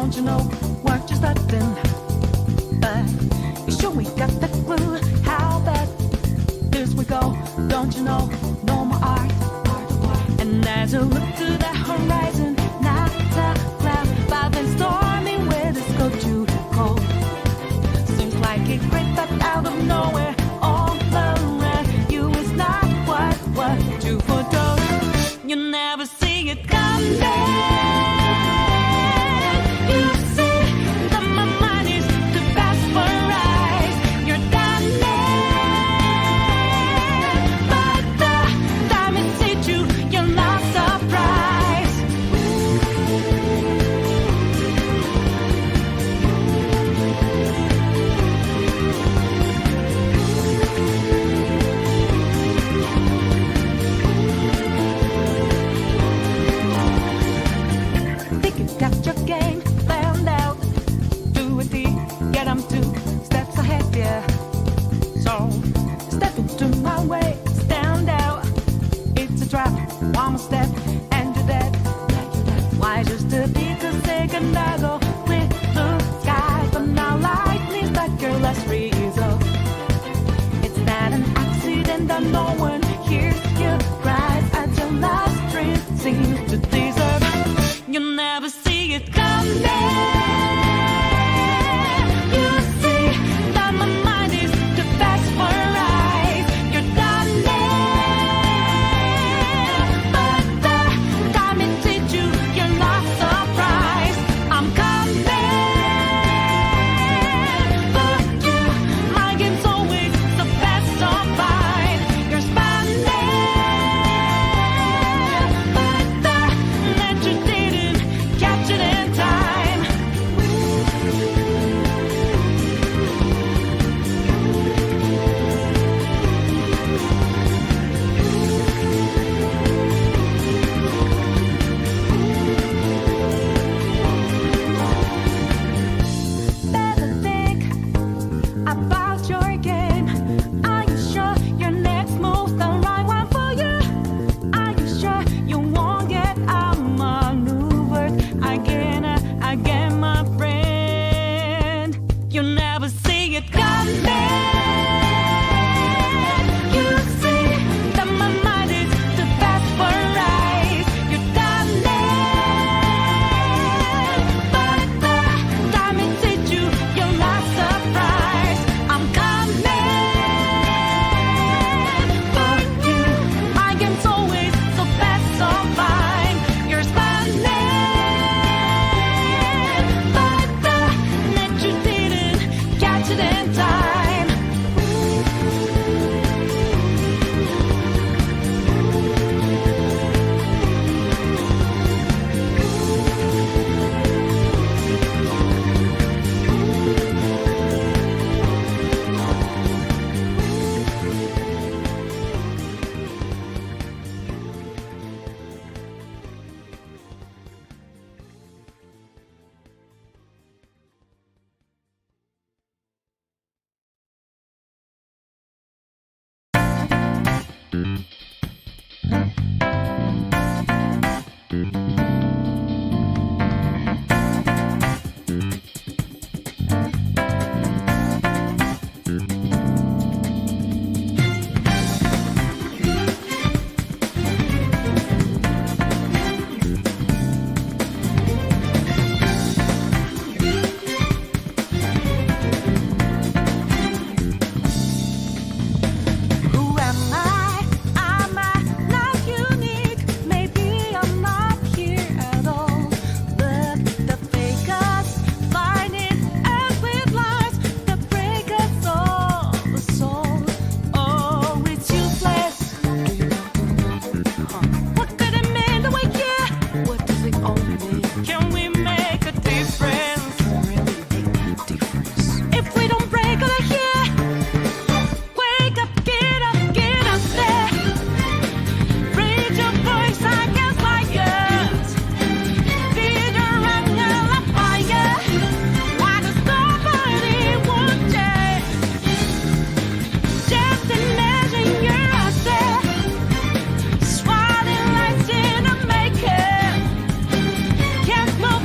don't you know, we're just starting. But you sure we got the clue how that this we go, don't you know, no more art. And as you look to the horizon, not a cloud, but then stormy weather's go too cold. Seems like it crept up out of nowhere, all around you is not what you foretold. You never see it coming. You see that my mind is too fast for eyes. You're done there, but the time it hit you, you're not surprised. Think you got your game found out. Do it deep, get 'em 2 steps ahead, yeah. So step into my way, stand out. It's a trap, one more step, and you're dead. Why just a bit a second ago, clear blue sky, but now lightning like your last result. It's not an accident that no one hears you cries at your last dream seems to deserve. You never see it coming. You see that my mind is too fast for eyes. You're done there, but the time it hit you, you're not surprised. I'm coming for you. My game's always the best of mine. You're spanning, but the net you didn't catch it in time. Better think about your game. Are you sure your next move's the right one for you? Are you sure you won't get outmaneuvered again, my friend? You never see it coming. You see that my mind is too fast for eyes. You're done there, but the time it hit you, you're not surprised. I'm coming for you. My game's always the best of mine. You're spanning, but the net you didn't catch it in time. Who am I? Am I not unique? Maybe I'm not here at all. But the fakers find it as with lies that break us all the soul. Oh, it's useless. What could it mean to wake here? What does it all mean? Can we make a difference? Really make a difference. If we don't break out of here, wake up, get up there. Raise your voice against lions. Feed your anger like fire. Why does nobody want change? Just imagine you're out there, swatting lights in a maker. Can't move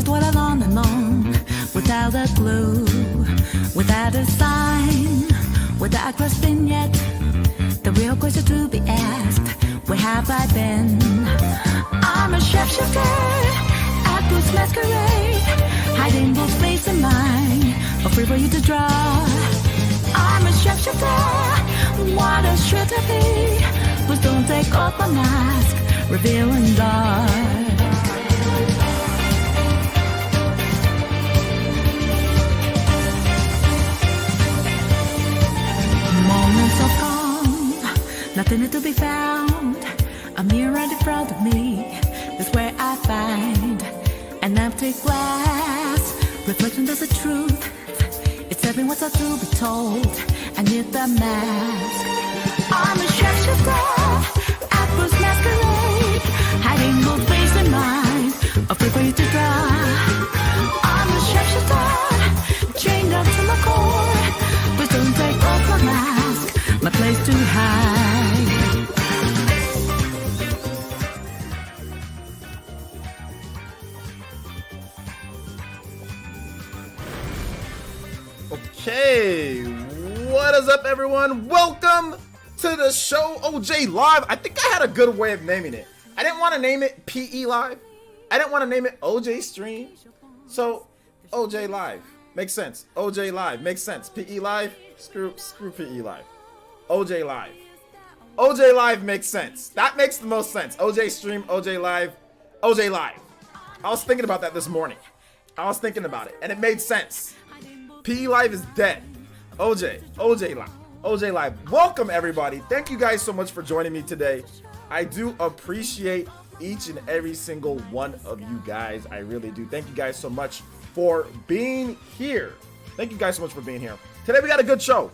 to dwell alone and moan, without a clue, without a sign, without a question yet. The real question to be asked, where have I been? I'm a shapeshifter at this masquerade, hiding both space and mind, or free for you to draw. I'm a shapeshifter, what a should I be? Please don't take off my mask, revealing dark. Moments of calm, nothing to be found. A mirror in front of me is where I find an empty glass, reflection of the truth. It's every what's to be told. I need the mask. I'm a shapeshifter, apples masquerade, hiding both face and mind, afraid for you to draw. I'm a shapeshifter, chained up to my core. Please don't take off my mask, my place to hide. Okay, what is up, everyone? Welcome to the show, OJ Live. I think I had a good way of naming it. I didn't want to name it PE Live. I didn't want to name it OJ Stream. So, OJ Live makes sense. OJ Live makes sense. PE Live, screw PE Live. OJ Live. OJ Live makes sense. That makes the most sense. OJ Stream, OJ Live, OJ Live. I was thinking about that this morning. I was thinking about it, and it made sense. PE Live is dead. OJ Live. OJ Live. Welcome, everybody. Thank you guys so much for joining me today. I do appreciate each and every single one of you guys. I really do. Thank you guys so much for being here. Thank you guys so much for being here. Today we got a good show.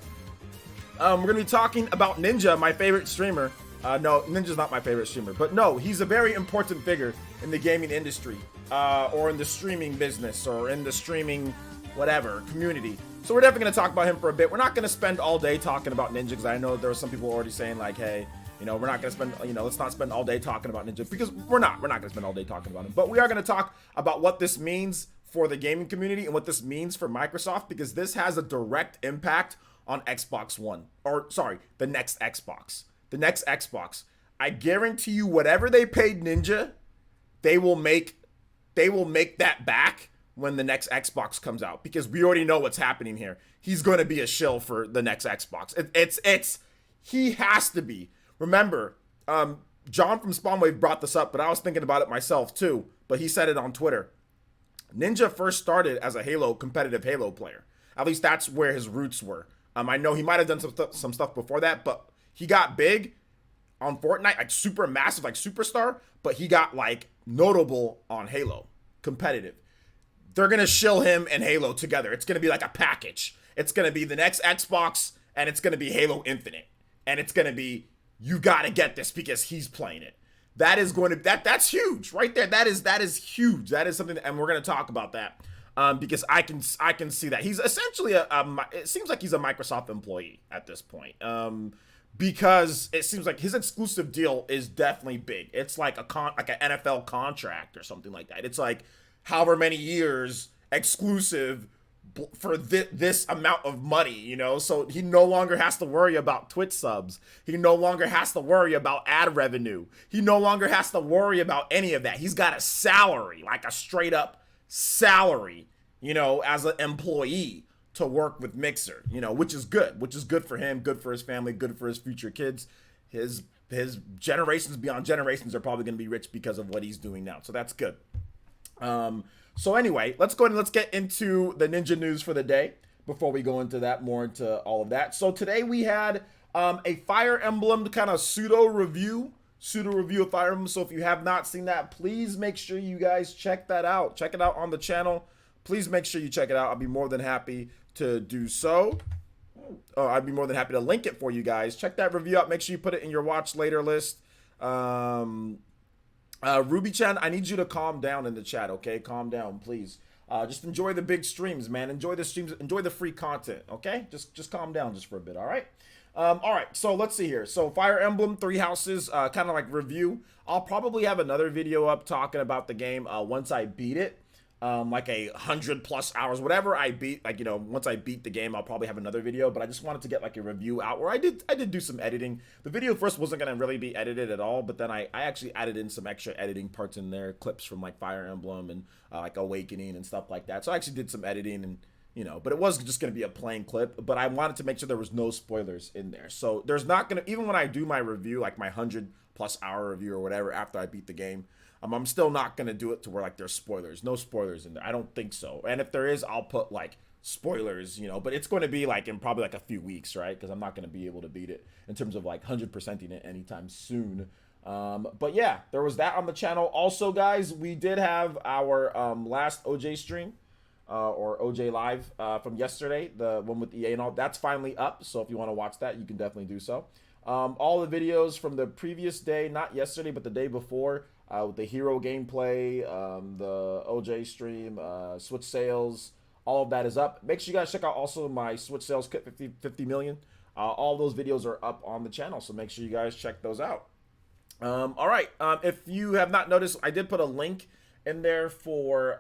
We're going to be talking about Ninja, my favorite streamer. No, Ninja's not my favorite streamer, but no, he's a very important figure in the gaming industry, or in the streaming business, or in the streaming whatever community. So we're definitely going to talk about him for a bit. We're not going to spend all day talking about Ninja, because I know there are some people already saying like, hey, you know, we're not going to spend, you know, let's not spend all day talking about Ninja, because we're not going to spend all day talking about him. But we are going to talk about what this means for the gaming community and what this means for Microsoft, because this has a direct impact on Xbox One, or sorry, the next Xbox. The next Xbox. I guarantee you, whatever they paid Ninja, they will make that back when the next Xbox comes out, because we already know what's happening here. He's going to be a shill for the next Xbox. He has to be. Remember, John from Spawnwave brought this up, but I was thinking about it myself too, but he said it on Twitter. Ninja first started as a competitive Halo player. At least that's where his roots were. I know he might have done some stuff before that, but he got big on Fortnite, like super massive, like superstar, but he got like notable on Halo, competitive. They're going to shill him and Halo together. It's going to be like a package. It's going to be the next Xbox, and it's going to be Halo Infinite. And it's going to be, you got to get this because he's playing it. That is going to, that's huge right there. That is huge. That is something, and we're going to talk about that. Because I can see that he's essentially it seems like he's a Microsoft employee at this point. Because it seems like his exclusive deal is definitely big. It's like an NFL contract or something like that. It's like however many years exclusive for this amount of money, you know? So he no longer has to worry about Twitch subs. He no longer has to worry about ad revenue. He no longer has to worry about any of that. He's got a salary, like a straight up salary, you know, as an employee to work with Mixer, you know, which is good for him, good for his family, good for his future kids. His generations beyond generations are probably going to be rich because of what he's doing now. So that's good. So anyway, let's go ahead and let's get into the Ninja news for the day before we go into that, more into all of that. So today we had a Fire Emblem kind of pseudo review of Fire Emblem. So if you have not seen that, please make sure you guys check that out. Check it out on the channel. Please make sure you check it out. I'll be more than happy to do so. I'd be more than happy to link it for you guys. Check that review out. Make sure you put it in your watch later list. Ruby-chan, I need you to calm down in the chat, okay? Calm down, please. Just enjoy the big streams, man. Enjoy the streams. Enjoy the free content, okay? Just calm down just for a bit, all right? All right, so let's see here. So Fire Emblem, Three Houses, kind of like review. I'll probably have another video up talking about the game once I beat it. like 100+ hours, whatever I beat. Like, you know, once I beat the game, I'll probably have another video, but I just wanted to get like a review out where I did do some editing. The video first wasn't going to really be edited at all, but then I actually added in some extra editing parts in there, clips from like Fire Emblem and like Awakening and stuff like that. So I actually did some editing, and you know, but it was just going to be a plain clip, but I wanted to make sure there was no spoilers in there. So there's not going to, even when I do my review, like my 100+ hour review or whatever after I beat the game, I'm still not going to do it to where like there's spoilers. No spoilers in there. I don't think so. And if there is, I'll put like spoilers, you know, but it's going to be like in probably like a few weeks, right? Because I'm not going to be able to beat it in terms of like 100%ing it anytime soon. But yeah, there was that on the channel. Also, guys, we did have our last OJ stream. Or OJ Live from yesterday, the one with EA and all. That's finally up, so if you want to watch that, you can definitely do so. All the videos from the previous day, not yesterday, but the day before, with the hero gameplay, the OJ stream, Switch sales, all of that is up. Make sure you guys check out also my Switch sales kit 50 million. All those videos are up on the channel, so make sure you guys check those out. All right, if you have not noticed, I did put a link in there for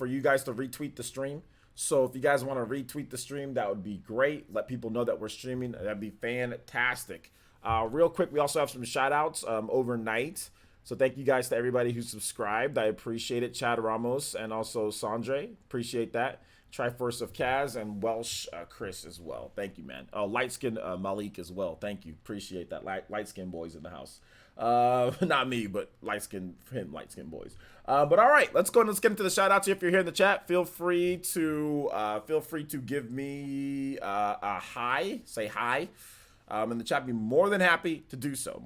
you guys to retweet the stream. So if you guys want to retweet the stream, that would be great. Let people know that we're streaming. That'd be fantastic. Real quick, we also have some shout outs overnight. So thank you guys to everybody who subscribed. I appreciate it. Chad Ramos and also Sandre. Appreciate that. Triforce of Kaz and Welsh Chris as well. Thank you, man. Oh, light skin Malik as well. Thank you. Appreciate that. Light skin boys in the house. Not me, but light skin boys. But all right, let's go and let's get into the shout outs here. If you're here in the chat, feel free to give me a hi, say hi. In the chat, be more than happy to do so.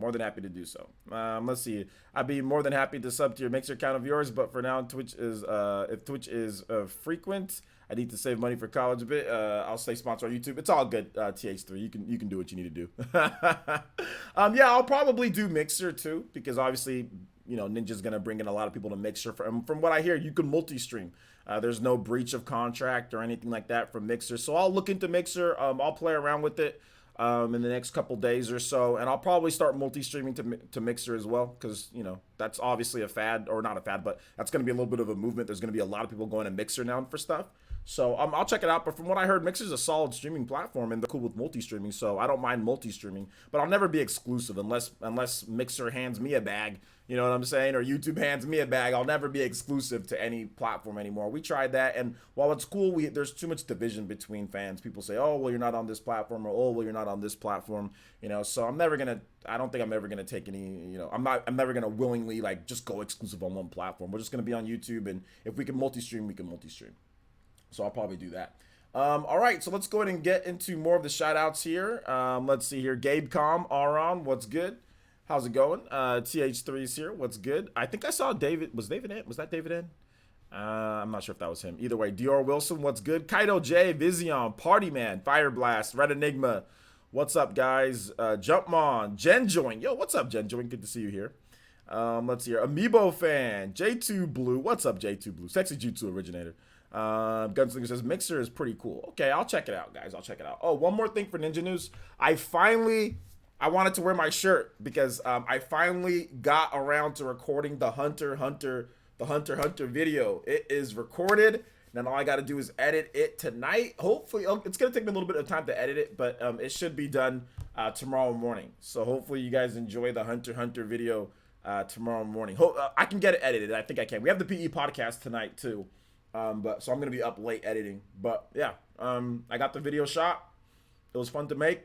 Let's see. I'd be more than happy to sub to your Mixer account of yours, but for now, Twitch is if Twitch is frequent, I need to save money for college a bit. I'll stay sponsored on YouTube. It's all good, TH3. You can do what you need to do. Yeah, I'll probably do Mixer too, because obviously, you know, Ninja's gonna bring in a lot of people to Mixer. From what I hear, you can multi-stream. There's no breach of contract or anything like that from Mixer, so I'll look into Mixer. I'll play around with it in the next couple days or so, and I'll probably start multi-streaming to Mixer as well, because, you know, that's obviously a fad, or not a fad, but that's going to be a little bit of a movement. There's going to be a lot of people going to Mixer now for stuff, so I'll check it out. But from what I heard, Mixer's a solid streaming platform, and they're cool with multi-streaming, so I don't mind multi-streaming, but I'll never be exclusive unless Mixer hands me a bag. You know what I'm saying? Or YouTube hands me a bag. I'll never be exclusive to any platform anymore. We tried that, and while it's cool, there's too much division between fans. People say, oh, well, you're not on this platform, or oh, well, you're not on this platform. You know, so I don't think I'm ever gonna take any, you know, I'm never gonna willingly like just go exclusive on one platform. We're just gonna be on YouTube, and if we can multi-stream, we can multi-stream. So I'll probably do that. All right, so let's go ahead and get into more of the shout outs here. Let's see here. Gabe Com, Aron, what's good? How's it going? TH3's here. What's good? I think I saw David. Was David in? Was that David in? I'm not sure if that was him. Either way, Dior Wilson, what's good? Kaido J, Vision, Party Man, Fire Blast, Red Enigma. What's up, guys? Jumpmon, Jen Join. Yo, what's up, Jen Join? Good to see you here. Let's see here. Amiibo Fan, J2 Blue. What's up, J2 Blue? Sexy Jutsu Originator. Gunslinger says Mixer is pretty cool. Okay, I'll check it out, guys. I'll check it out. Oh, one more thing for Ninja News. I wanted to wear my shirt because I finally got around to recording the Hunter Hunter video. It is recorded. Now all I got to do is edit it tonight. Hopefully, it's going to take me a little bit of time to edit it, but it should be done tomorrow morning. So hopefully you guys enjoy the Hunter video tomorrow morning. I can get it edited. I think I can. We have the PE podcast tonight too. So I'm going to be up late editing. But yeah, I got the video shot. It was fun to make.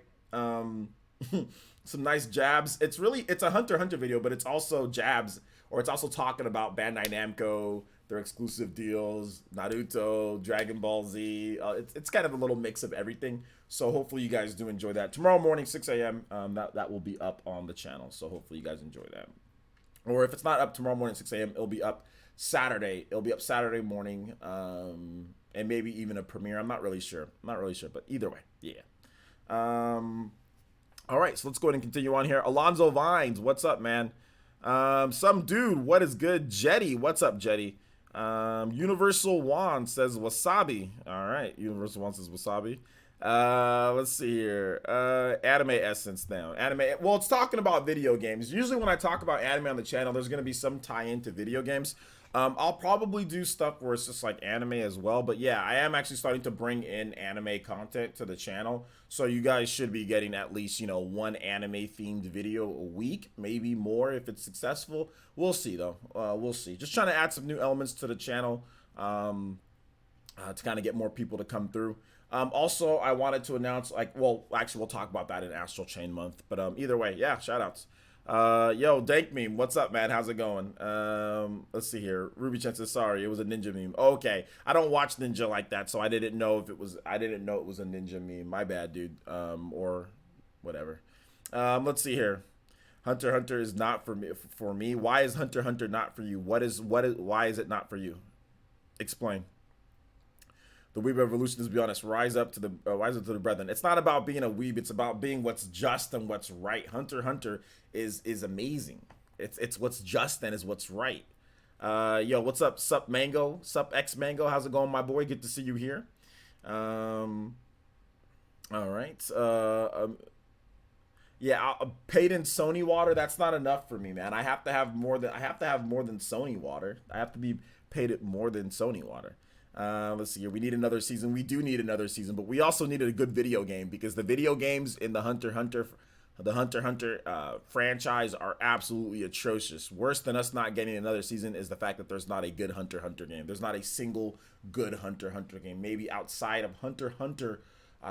Some nice jabs. It's a Hunter video, but it's also jabs, or it's also talking about Bandai Namco, their exclusive deals, Naruto, Dragon Ball Z. It's kind of a little mix of everything. So hopefully you guys do enjoy that. Tomorrow morning, 6 a.m. That will be up on the channel. So hopefully you guys enjoy that. Or if it's not up tomorrow morning, 6 a.m., it'll be up Saturday. It'll be up Saturday morning, and maybe even a premiere. I'm not really sure, but either way, yeah. All right, so let's go ahead and continue on here. Alonzo Vines, what's up, man? Some dude, what is good? Jetty, what's up, Jetty? Universal Juan says wasabi. All right, Universal Juan says wasabi. Let's see here. Anime Essence now. Anime. Well, it's talking about video games. Usually, when I talk about anime on the channel, there's gonna be some tie-in to video games. I'll probably do stuff where it's just like anime as well. But yeah, I am actually starting to bring in anime content to the channel. So you guys should be getting at least, one anime themed video a week, maybe more if it's successful. We'll see though. We'll see. Just trying to add some new elements to the channel. To kind of get more people to come through. Also, I wanted to announce, actually, we'll talk about that in Astral Chain Month. But either way, yeah, shoutouts. Yo, Dank Meme, what's up, man? How's it going? Let's see here. Ruby Chen says, sorry, it was a ninja meme. Okay, I don't watch ninja like that, so I didn't know it was a ninja meme. My bad, dude. Or whatever. Let's see here. Hunter x Hunter is not for me. Why is Hunter x Hunter not for you? Why is it not for you? Explain. The weeb revolution is, be honest, rise up to the brethren. It's not about being a weeb. It's about being what's just and what's right. Hunter x Hunter is amazing. It's what's just and is what's right. Yo, what's up? Sup Mango? Sup X Mango? How's it going, my boy? Good to see you here. All right. Yeah, paid in Sony water. That's not enough for me, man. I have to have more than Sony water. I have to be paid it more than Sony water. Let's see here. We need another season. We do need another season, but we also needed a good video game because the video games in the Hunter x Hunter franchise are absolutely atrocious. Worse than us not getting another season is the fact that there's not a good Hunter x Hunter game. There's not a single good Hunter x Hunter game. Maybe outside of Hunter x Hunter,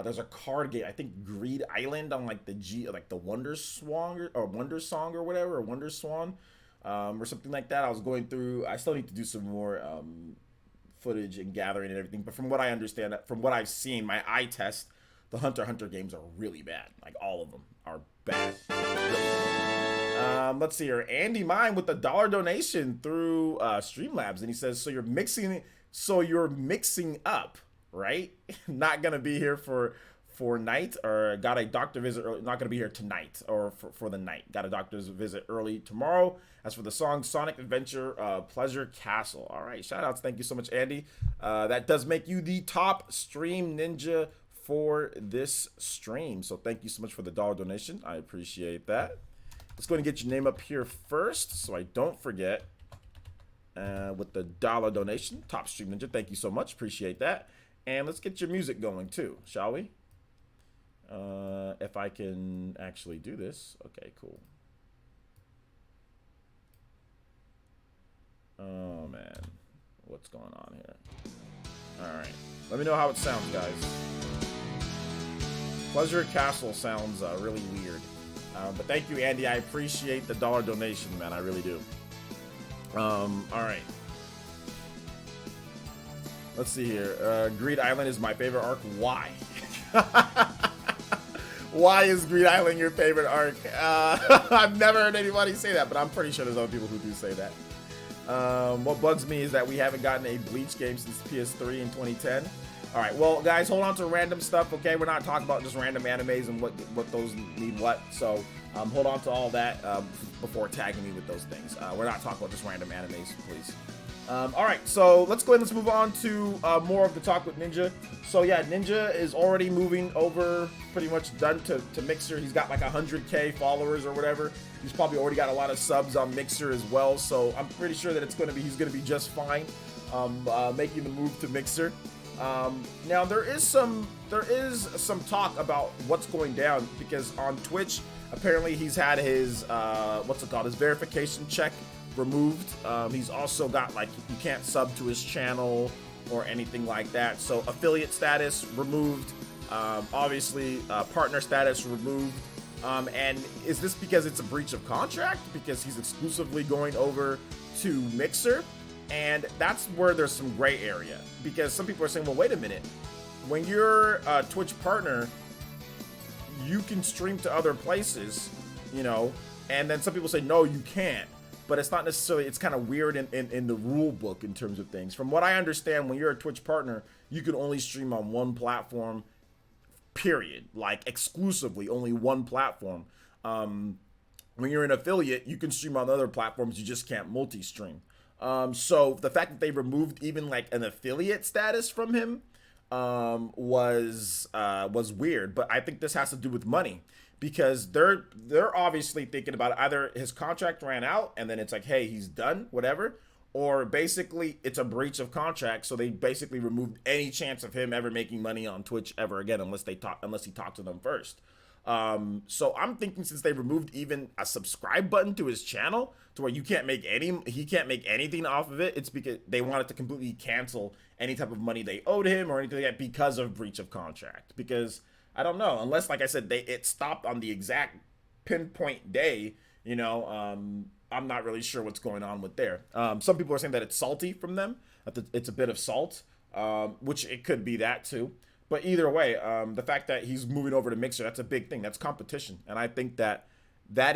there's a card game. I think Greed Island on the Wonder Swan or Wonder Song or whatever, or Wonder Swan, or something like that. I was going through. I still need to do some more footage and gathering and everything, but from what I understand, from what I've seen, my eye test, the Hunter x Hunter games are really bad. Like all of them are bad. Let's see here. Andy Mine with the $1 donation through Streamlabs, and he says, so you're mixing up, right? Not gonna be here for night, or got a doctor visit early, not gonna be here tonight or for the night. Got a doctor's visit early tomorrow. As for the song Sonic Adventure Pleasure Castle. All right, shout outs. Thank you so much, Andy. That does make you the top stream ninja for this stream. So thank you so much for the $1 donation. I appreciate that. Let's go ahead and get your name up here first so I don't forget. With the $1 donation, top stream ninja. Thank you so much. Appreciate that. And let's get your music going too, shall we? If I can actually do this. Okay, cool. Oh man, what's going on here? All right, let me know how it sounds, guys. Pleasure Castle sounds really weird, but thank you, Andy. I appreciate the $1 donation, man. I really do. All right. Let's see here. Greed Island is my favorite arc. Why? Why is Greed Island your favorite arc? I've never heard anybody say that, but I'm pretty sure there's other people who do say that. What bugs me is that we haven't gotten a Bleach game since PS3 in 2010. All right, well, guys, hold on to random stuff, okay? We're not talking about just random animes and what those need what. So hold on to all that before tagging me with those things. We're not talking about just random animes, please. All right, so let's go ahead and let's move on to more of the talk with Ninja. So yeah, Ninja is already moving over, pretty much done to Mixer. He's got like 100K followers or whatever. He's probably already got a lot of subs on Mixer as well. So I'm pretty sure that he's gonna be just fine making the move to Mixer. Now there is some talk about what's going down because on Twitch apparently he's had his his verification check removed. He's also got you can't sub to his channel or anything like that. So affiliate status removed, obviously partner status removed. And is this because it's a breach of contract because he's exclusively going over to Mixer? And that's where there's some gray area because some people are saying, well, wait a minute, when you're a Twitch partner, you can stream to other places, and then some people say, no, you can't. But it's not necessarily, it's kind of weird in the rule book in terms of things. From what I understand, when you're a Twitch partner, you can only stream on one platform, period. Like exclusively, only one platform. When you're an affiliate, you can stream on other platforms, you just can't multi-stream. So the fact that they removed even like an affiliate status from him, was weird. But I think this has to do with money, because they're obviously thinking about either his contract ran out and then it's like, hey, he's done, whatever, or basically it's a breach of contract. So they basically removed any chance of him ever making money on Twitch ever again, unless he talked to them first. So I'm thinking, since they removed even a subscribe button to his channel, to where he can't make anything off of it, it's because they wanted to completely cancel any type of money they owed him or anything like that, because of breach of contract. Because I don't know, unless, like I said, it stopped on the exact pinpoint day, I'm not really sure what's going on with there. Some people are saying that it's salty from them, that it's a bit of salt, which it could be that too. But either way, the fact that he's moving over to Mixer, that's a big thing. That's competition. And I think that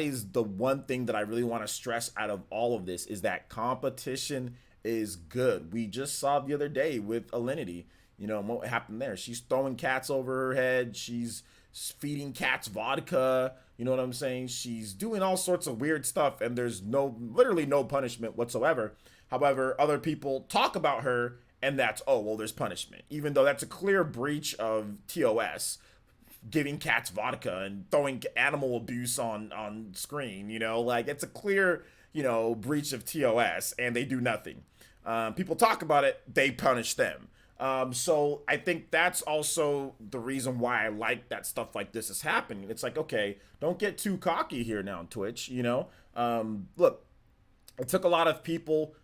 is the one thing that I really want to stress out of all of this, is that competition is good. We just saw the other day with Alinity, and what happened there. She's throwing cats over her head. She's feeding cats vodka. You know what I'm saying? She's doing all sorts of weird stuff, and there's literally no punishment whatsoever. However, other people talk about her, and that's, oh, well, there's punishment. Even though that's a clear breach of TOS, giving cats vodka and throwing animal abuse on screen, like, it's a clear, breach of TOS, and they do nothing. People talk about it, they punish them. So I think that's also the reason why I like that stuff like this is happening. It's like, okay, don't get too cocky here now on Twitch, Look, it took a lot of people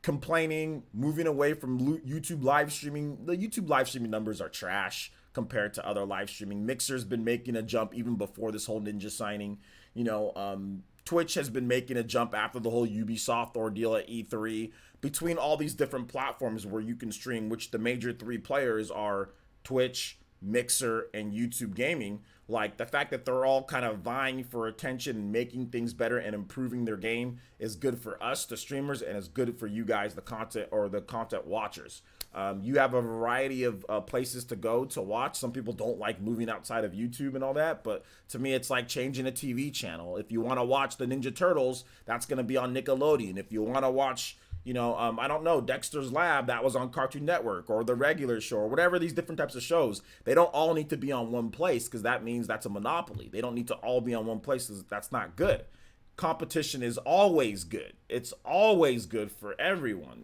complaining, moving away from YouTube live streaming. The YouTube live streaming numbers are trash compared to other live streaming. Mixer's been making a jump even before this whole Ninja signing. Twitch has been making a jump after the whole Ubisoft ordeal at E3. Between all these different platforms where you can stream, which the major three players are Twitch, Mixer, and YouTube Gaming, like, the fact that they're all kind of vying for attention and making things better and improving their game is good for us, the streamers, and it's good for you guys, the content watchers. You have a variety of places to go to watch. Some people don't like moving outside of YouTube and all that, but to me, it's like changing a TV channel. If you want to watch the Ninja Turtles, that's going to be on Nickelodeon. If you want to watch, I don't know, Dexter's Lab, that was on Cartoon Network, or The Regular Show, or whatever, these different types of shows. They don't all need to be on one place, because that means that's a monopoly. They don't need to all be on one place, because that's not good. Competition is always good. It's always good for everyone,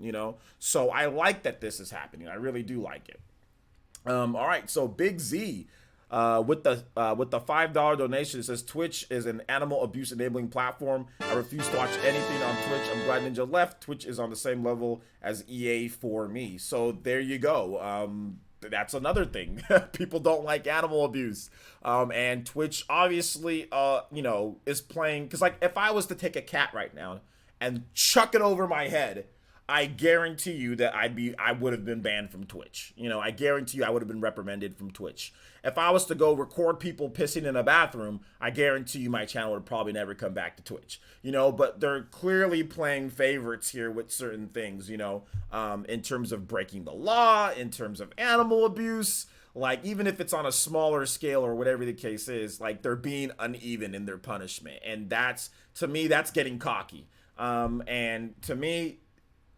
So I like that this is happening. I really do like it. All right, so Big Z, with the $5 donation, it says Twitch is an animal abuse enabling platform. I refuse to watch anything on Twitch. I'm glad Ninja left. Twitch is on the same level as EA for me. So there you go. That's another thing. People don't like animal abuse. And Twitch obviously, is playing, because, like, if I was to take a cat right now and chuck it over my head, I guarantee you that I would have been banned from Twitch. I guarantee you I would have been reprimanded from Twitch. If I was to go record people pissing in a bathroom, I guarantee you my channel would probably never come back to Twitch. But they're clearly playing favorites here with certain things, in terms of breaking the law, in terms of animal abuse. Like, even if it's on a smaller scale or whatever the case is, like, they're being uneven in their punishment. And to me, that's getting cocky. And to me,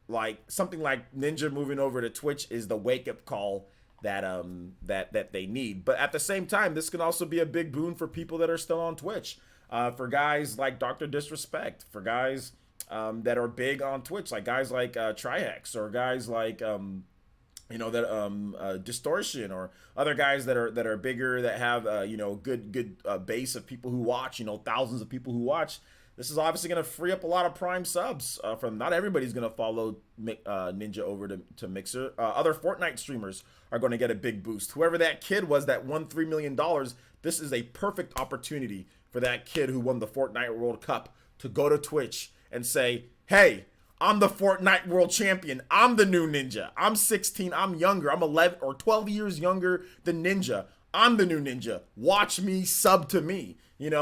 like, something like Ninja moving over to Twitch is the wake-up call that they need. But at the same time, this can also be a big boon for people that are still on Twitch. For guys like Dr. Disrespect, for guys that are big on Twitch, like guys like Trihex, or guys like Distortion, or other guys that are bigger, that have good base of people who watch, thousands of people who watch. This is obviously going to free up a lot of Prime subs. Not everybody's going to follow Ninja over to Mixer. Other Fortnite streamers are going to get a big boost. Whoever that kid was that won $3 million, this is a perfect opportunity for that kid who won the Fortnite World Cup to go to Twitch and say, hey, I'm the Fortnite World Champion. I'm the new Ninja. I'm 16. I'm younger. I'm 11 or 12 years younger than Ninja. I'm the new Ninja. Watch me, sub to me.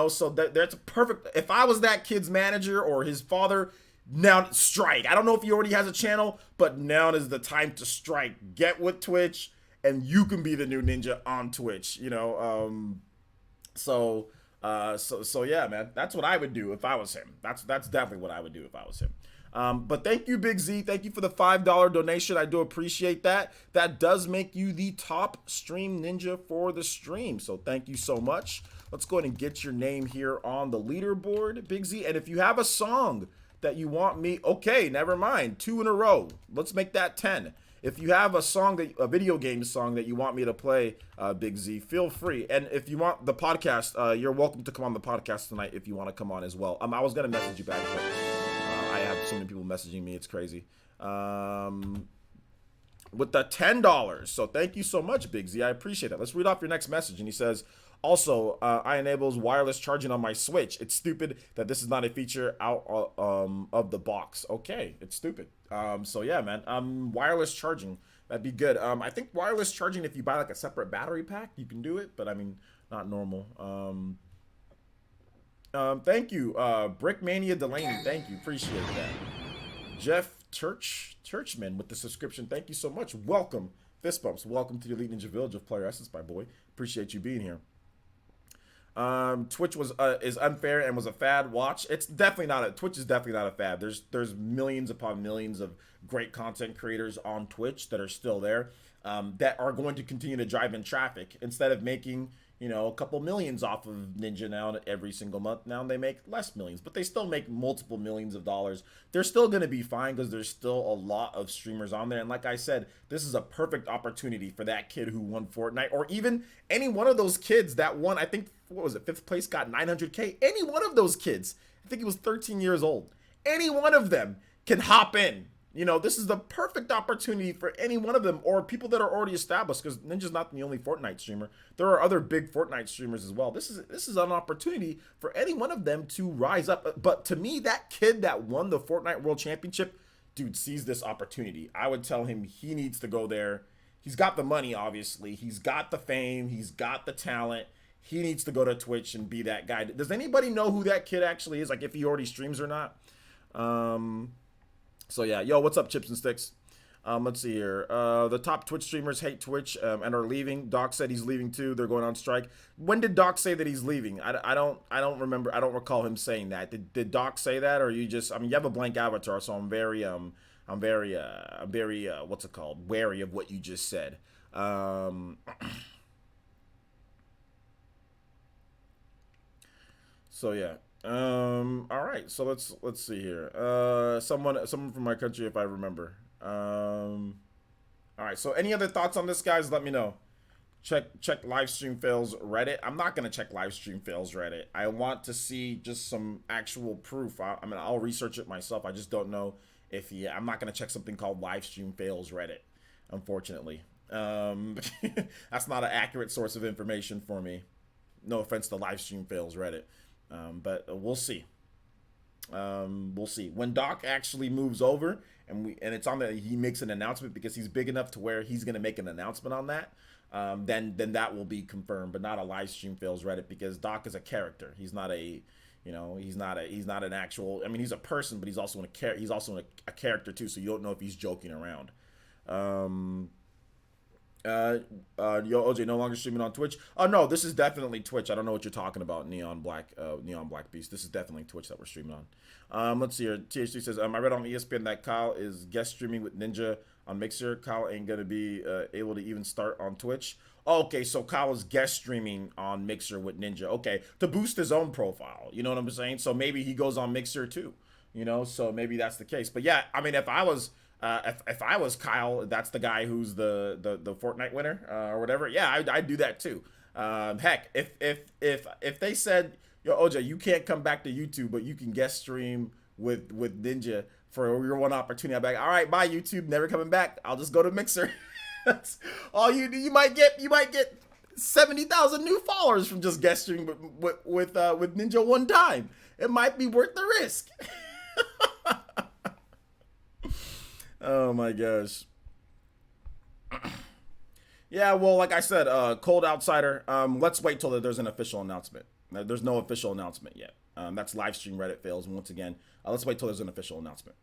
So that's perfect. If I was that kid's manager or his father, now strike. I don't know if he already has a channel, but now is the time to strike. Get with Twitch, and you can be the new Ninja on Twitch. So yeah, man. That's what I would do if I was him. That's definitely what I would do if I was him. But thank you, Big Z. Thank you for the $5 donation. I do appreciate that. That does make you the top stream ninja for the stream. So thank you so much. Let's go ahead and get your name here on the leaderboard, Big Z. And if you have a song that you want me, okay, never mind. 2 in a row. Let's make that 10. If you have a song a video game song that you want me to play, Big Z, feel free. And if you want the podcast, you're welcome to come on the podcast tonight if you want to come on as well. I was gonna message you back, but I have so many people messaging me, it's crazy. With the $10, so thank you so much, Big Z. I appreciate that. Let's read off your next message. And he says, also, I enables wireless charging on my Switch. It's stupid that this is not a feature out of the box. Okay, it's stupid. So yeah, man. Wireless charging, that'd be good. I think wireless charging, if you buy like a separate battery pack, you can do it. But I mean, not normal. Thank you, Brickmania Delaney. Thank you, appreciate that. Jeff Churchman with the subscription. Thank you so much. Welcome, fist bumps. Welcome to the Elite Ninja Village of PlayerEssence, my boy. Appreciate you being here. Twitch is unfair and was a fad. Watch. It's definitely not Twitch is definitely not a fad. There's millions upon millions of great content creators on Twitch that are still there, that are going to continue to drive in traffic instead of making, you know, a couple millions off of Ninja now every single month. Now they make less millions, but they still make multiple millions of dollars. They're still going to be fine because there's still a lot of streamers on there. And like I said, this is a perfect opportunity for that kid who won Fortnite, or even any one of those kids that won, I think, what was it, 5th place, got 900K. Any one of those kids, I think he was 13 years old. Any one of them can hop in. You know, this is the perfect opportunity for any one of them, or people that are already established, because Ninja's not the only Fortnite streamer. There are other big Fortnite streamers as well. This is an opportunity for any one of them to rise up. But to me, that kid that won the Fortnite World Championship, dude, sees this opportunity. I would tell him he needs to go there. He's got the money, obviously. He's got the fame. He's got the talent. He needs to go to Twitch and be that guy. Does anybody know who that kid actually is? Like, if he already streams or not? So yeah, yo, what's up, Chips and Sticks? Let's see here. The top Twitch streamers hate Twitch and are leaving. Doc said he's leaving too. They're going on strike. When did Doc say that he's leaving? I don't remember. I don't recall him saying that. Did Doc say that, or you just? I mean, you have a blank avatar, so I'm very what's it called? Wary of what you just said. So yeah. All right, so let's see here. Someone from my country, if I remember. All right, so any other thoughts on this, guys? Let me know. Check live stream fails Reddit. I'm not gonna check live stream fails Reddit. I want to see just some actual proof. I mean, I'll research it myself. I just don't know if I'm not gonna check something called live stream fails Reddit, unfortunately. That's not an accurate source of information for me. No offense to live stream fails Reddit. But we'll see. We'll see when Doc actually moves over and it's on the, he makes an announcement, because he's big enough to where he's going to make an announcement on that. Then that will be confirmed, but not a live stream fails Reddit, because Doc is a character. He's not a, you know, he's not an actual, I mean, he's a person, but he's also a character too. So you don't know if he's joking around. Yo, OJ, no longer streaming on Twitch. Oh no, this is definitely Twitch. I don't know what you're talking about, Neon Black Beast. This is definitely Twitch that we're streaming on. Let's see here. THC says, I read on ESPN that Kyle is guest streaming with Ninja on Mixer. Kyle ain't gonna be able to even start on Twitch. Oh, okay, so Kyle is guest streaming on Mixer with Ninja. Okay, to boost his own profile. You know what I'm saying? So maybe he goes on Mixer too. You know, so maybe that's the case. But yeah, I mean, if I was Kyle, that's the guy who's the Fortnite winner or whatever. Yeah, I'd do that too. Heck, if they said, yo, OJ, you can't come back to YouTube, but you can guest stream with Ninja for your one opportunity, I'd be like, all right, bye YouTube, never coming back. I'll just go to Mixer. That's all you do. You might get 70,000 new followers from just guest streaming with Ninja one time. It might be worth the risk. Oh my gosh. Yeah, well, like I said, Cold Outsider, let's wait till there's an official announcement. There's no official announcement yet. That's live stream Reddit fails. And once again, let's wait till there's an official announcement.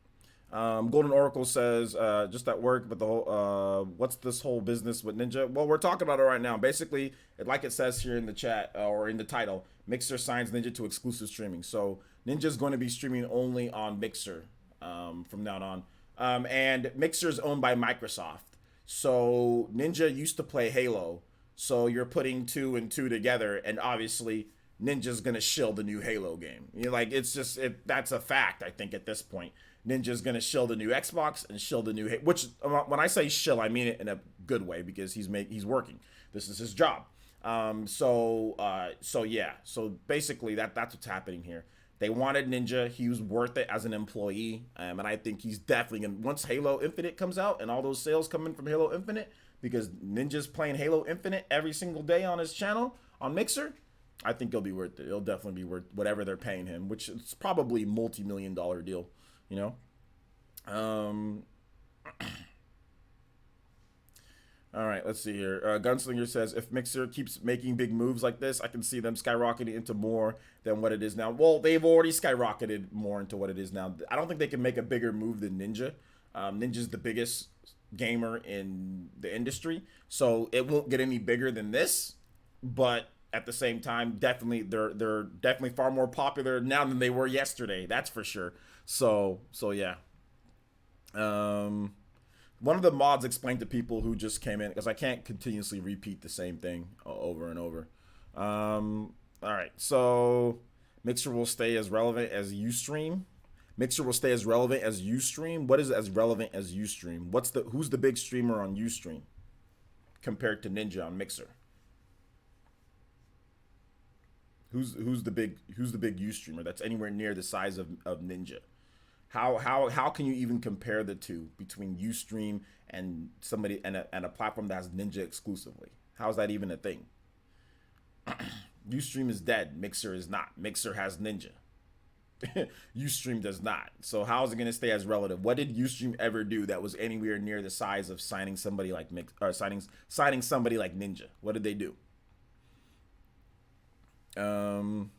Golden Oracle says, just at work, but the whole, what's this whole business with Ninja? Well, we're talking about it right now. Basically, like it says here in the chat or in the title, Mixer signs Ninja to exclusive streaming. So Ninja's going to be streaming only on Mixer from now on. And Mixer is owned by Microsoft. So Ninja used to play Halo. So you're putting 2 and 2 together, and obviously Ninja's gonna shill the new Halo game. Like it's just that's a fact. I think at this point, Ninja's gonna shill the new Xbox and shill the new which when I say shill, I mean it in a good way because he's working. This is his job. So yeah. So basically that's what's happening here. They wanted Ninja. He was worth it as an employee. And I think he's definitely going to, once Halo Infinite comes out and all those sales come in from Halo Infinite, because Ninja's playing Halo Infinite every single day on his channel, on Mixer, I think he'll be worth it. It'll definitely be worth whatever they're paying him, which is probably multi-million-dollar deal, you know? All right, let's see here. Gunslinger says, if Mixer keeps making big moves like this, I can see them skyrocketing into more than what it is now. Well, they've already skyrocketed more into what it is now. I don't think they can make a bigger move than Ninja. Ninja's the biggest gamer in the industry, so it won't get any bigger than this. But at the same time, definitely they're definitely far more popular now than they were yesterday. That's for sure. So yeah. One of the mods explained to people who just came in, because I can't continuously repeat the same thing over and over. All right, so Mixer will stay as relevant as Ustream. Mixer will stay as relevant as Ustream. What is as relevant as Ustream? Who's the big streamer on Ustream compared to Ninja on Mixer? Who's the big Ustreamer that's anywhere near the size of Ninja? How can you even compare the two between Ustream and somebody and a platform that has Ninja exclusively? How is that even a thing? Ustream is dead. Mixer is not. Mixer has Ninja. Ustream does not. So how is it going to stay as relative? What did Ustream ever do that was anywhere near the size of signing somebody like signing somebody like Ninja? What did they do? Can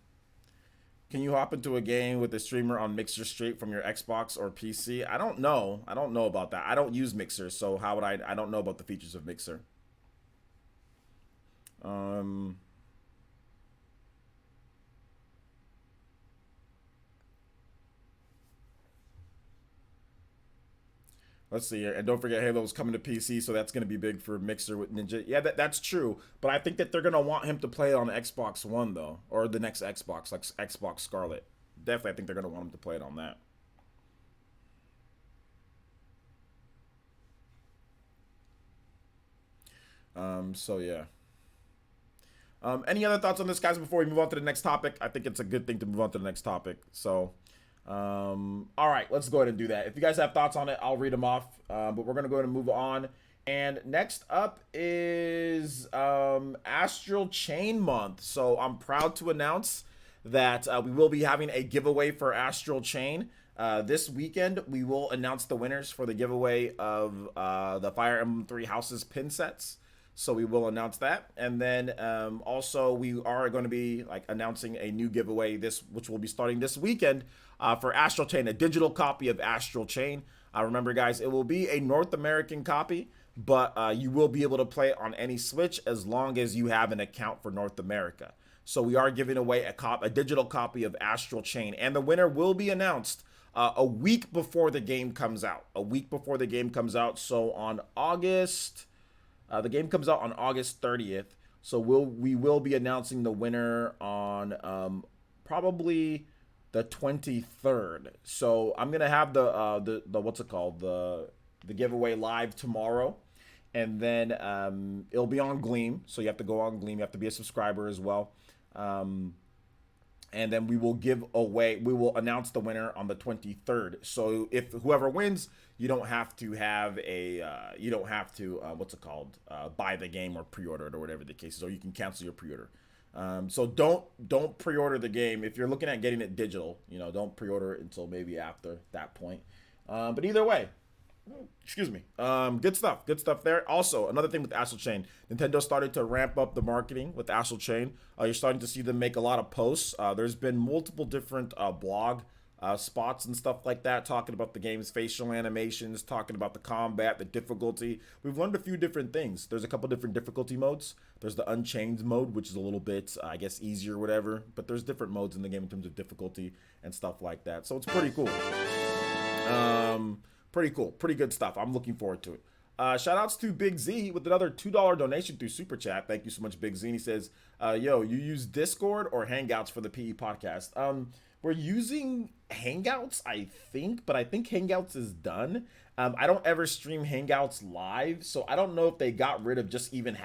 you hop into a game with a streamer on Mixer straight from your Xbox or PC? I don't know. I don't know about that. I don't use Mixer, so how would I don't know about the features of Mixer. Let's see here. And don't forget, Halo's coming to PC, so that's going to be big for Mixer with Ninja. Yeah, that's true. But I think that they're going to want him to play it on Xbox One, though. Or the next Xbox, like Xbox Scarlet. Definitely, I think they're going to want him to play it on that. So, yeah. Any other thoughts on this, guys, before we move on to the next topic? I think it's a good thing to move on to the next topic. So... all right, let's go ahead and do that. If you guys have thoughts on it, I'll read them off, but we're gonna go ahead and move on. And next up is Astral Chain month. So I'm proud to announce that we will be having a giveaway for Astral Chain this weekend. We will announce the winners for the giveaway of the Fire Emblem 3 Houses pin sets. So we will announce that, and then also we are going to be announcing a new giveaway which will be starting this weekend for Astral Chain, a digital copy of Astral Chain. Remember, guys, it will be a North American copy, but you will be able to play it on any Switch as long as you have an account for North America. So we are giving away a digital copy of Astral Chain, and the winner will be announced a week before the game comes out. A week before the game comes out. So on August. The game comes out on August 30th, so we will be announcing the winner on probably the 23rd. So I'm gonna have the what's it called, the giveaway live tomorrow, and then it'll be on Gleam. So you have to go on Gleam. You have to be a subscriber as well. And then we will announce the winner on the 23rd. So if whoever wins, you don't have to buy the game or pre-order it or whatever the case is, or you can cancel your pre-order. So don't pre-order the game. If you're looking at getting it digital, don't pre-order it until maybe after that point. But either way, excuse me. Good stuff there. Also, another thing with Astral Chain, Nintendo started to ramp up the marketing with Astral Chain. You're starting to see them make a lot of posts. There's been multiple different blog spots and stuff like that, talking about the game's facial animations, talking about the combat, the difficulty. We've learned a few different things. There's a couple different difficulty modes. There's the Unchained mode, which is a little bit, I guess, easier or whatever. But there's different modes in the game in terms of difficulty and stuff like that. So it's pretty cool. Pretty cool, pretty good stuff. I'm looking forward to it. Shout outs to Big Z with another $2 donation through Super Chat. Thank you so much, Big Z. And he says, yo, you use Discord or Hangouts for the PE podcast? We're using Hangouts, I think, but I think Hangouts is done. I don't ever stream Hangouts live, so I don't know if they got rid of just even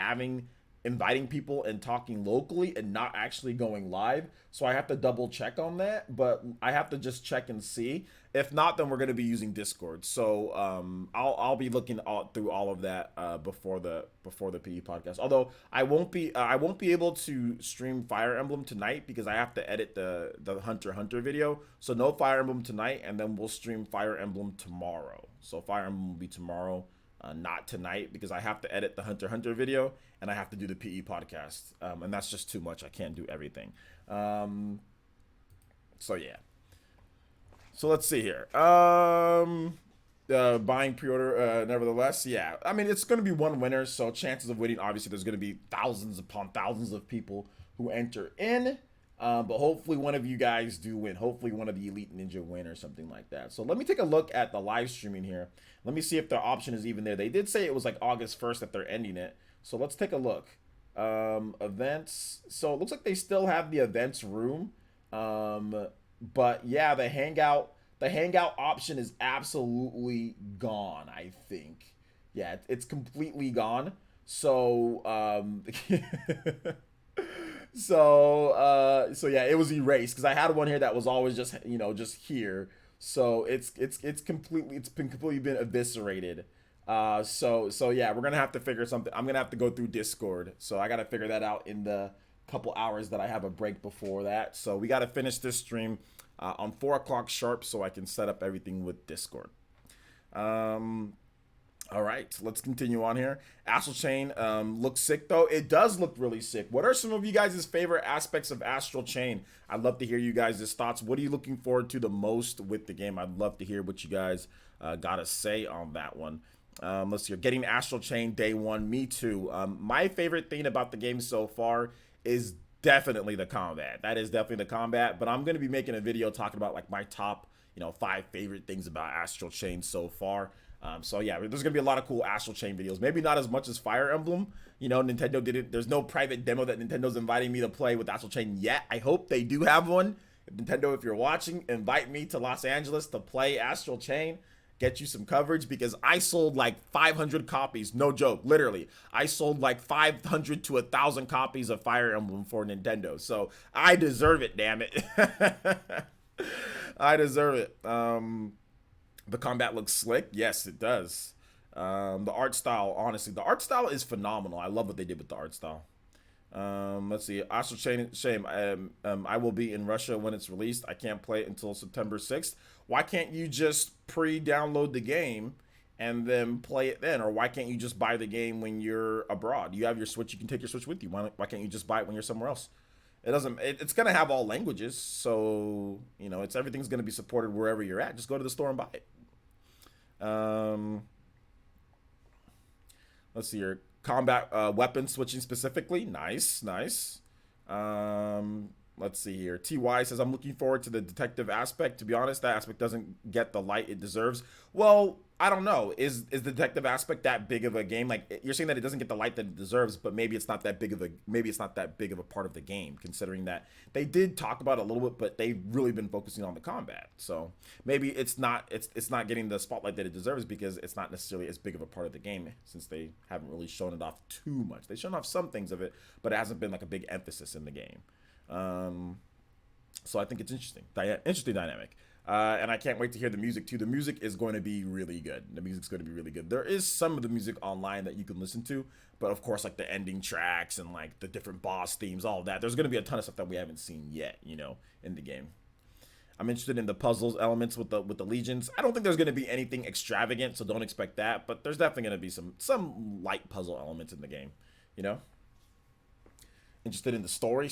inviting people and talking locally and not actually going live. So I have to double check on that, but I have to just check and see. If not, then we're going to be using Discord. So I'll be looking through all of that before the PE podcast. Although I won't be able to stream Fire Emblem tonight because I have to edit the Hunter x Hunter video. So no Fire Emblem tonight, and then we'll stream Fire Emblem tomorrow. So Fire Emblem will be tomorrow. Not tonight because I have to edit the Hunter x Hunter video and I have to do the PE podcast, and that's just too much. I can't do everything. So yeah. So let's see here. Buying pre-order, nevertheless, yeah. I mean, it's going to be one winner, so chances of winning, obviously, there's going to be thousands upon thousands of people who enter in. But hopefully one of you guys do win. Hopefully one of the Elite Ninja win or something like that. So let me take a look at the live streaming here. Let me see if the option is even there. They did say it was like August 1st that they're ending it. So let's take a look. Events. So it looks like they still have the events room. But yeah, the hangout option is absolutely gone, I think. Yeah, it's completely gone. So so yeah, it was erased because I had one here that was always just just here. So it's been completely eviscerated. So yeah, we're gonna have to figure something. I'm gonna have to go through Discord. So I gotta figure that out in the couple hours that I have a break before that. So we gotta finish this stream on 4 o'clock sharp so I can set up everything with Discord. All right, let's continue on here. Astral Chain looks sick, though. It does look really sick. What are some of you guys' favorite aspects of Astral Chain? I'd love to hear you guys' thoughts. What are you looking forward to the most with the game? I'd love to hear what you guys got to say on that one. Let's see. Getting Astral Chain day one. Me too. My favorite thing about the game so far is definitely the combat. That is definitely the combat. But I'm going to be making a video talking about like my top 5 favorite things about Astral Chain so far. So yeah, there's gonna be a lot of cool Astral Chain videos. Maybe not as much as Fire Emblem. Nintendo did it. There's no private demo that Nintendo's inviting me to play with Astral Chain yet. I hope they do have one. Nintendo, if you're watching, invite me to Los Angeles to play Astral Chain. Get you some coverage because I sold like 500 copies. No joke, literally. I sold like 500 to 1,000 copies of Fire Emblem for Nintendo. So I deserve it, damn it. I deserve it. The combat looks slick. Yes, it does. The art style, honestly, the art style is phenomenal. I love what they did with the art style. Let's see. Astral Chain, shame. I will be in Russia when it's released. I can't play it until September 6th. Why can't you just pre-download the game and then play it then? Or why can't you just buy the game when you're abroad? You have your Switch. You can take your Switch with you. Why can't you just buy it when you're somewhere else? It's gonna have all languages, so everything's gonna be supported wherever you're at. Just go to the store and buy it. Let's see here. Combat weapon switching specifically. Nice. Let's see here. TY says, I'm looking forward to the detective aspect. To be honest, that aspect doesn't get the light it deserves. Well, I don't know. Is the detective aspect that big of a game? Like, you're saying that it doesn't get the light that it deserves, but maybe it's not that big of a part of the game, considering that they did talk about it a little bit, but they've really been focusing on the combat. So maybe it's not getting the spotlight that it deserves because it's not necessarily as big of a part of the game, since they haven't really shown it off too much. They've shown off some things of it, but it hasn't been like a big emphasis in the game. So I think it's interesting dynamic. And I can't wait to hear the music too. The music is going to be really good. There is some of the music online that you can listen to, but of course, like the ending tracks and like the different boss themes, all of that. There's going to be a ton of stuff that we haven't seen yet, in the game. I'm interested in the puzzles elements with the legions. I don't think there's going to be anything extravagant, so don't expect that. But there's definitely going to be some light puzzle elements in the game, Interested in the story.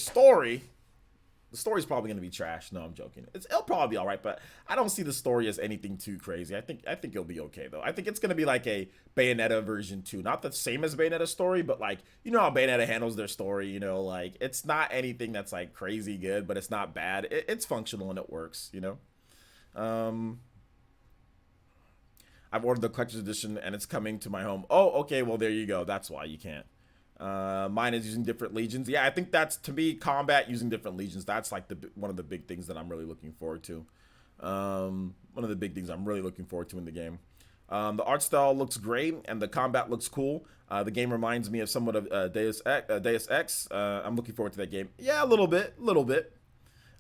The story's probably going to be trash. No, I'm joking. It'll probably be all right, but I don't see the story as anything too crazy. I think it'll be okay, though. I think it's going to be like a Bayonetta version 2. Not the same as Bayonetta's story, but like, how Bayonetta handles their story, like, it's not anything that's like crazy good, but it's not bad. It's functional and it works, I've ordered the collector's edition and it's coming to my home. Oh, okay, well there you go. That's why you can't. Mine is using different legions. Yeah, I think that's, to me, combat using different legions. That's like one of the big things that I'm really looking forward to. One of the big things I'm really looking forward to in the game. The art style looks great and the combat looks cool. The game reminds me of somewhat of Deus Ex. I'm looking forward to that game. Yeah, a little bit.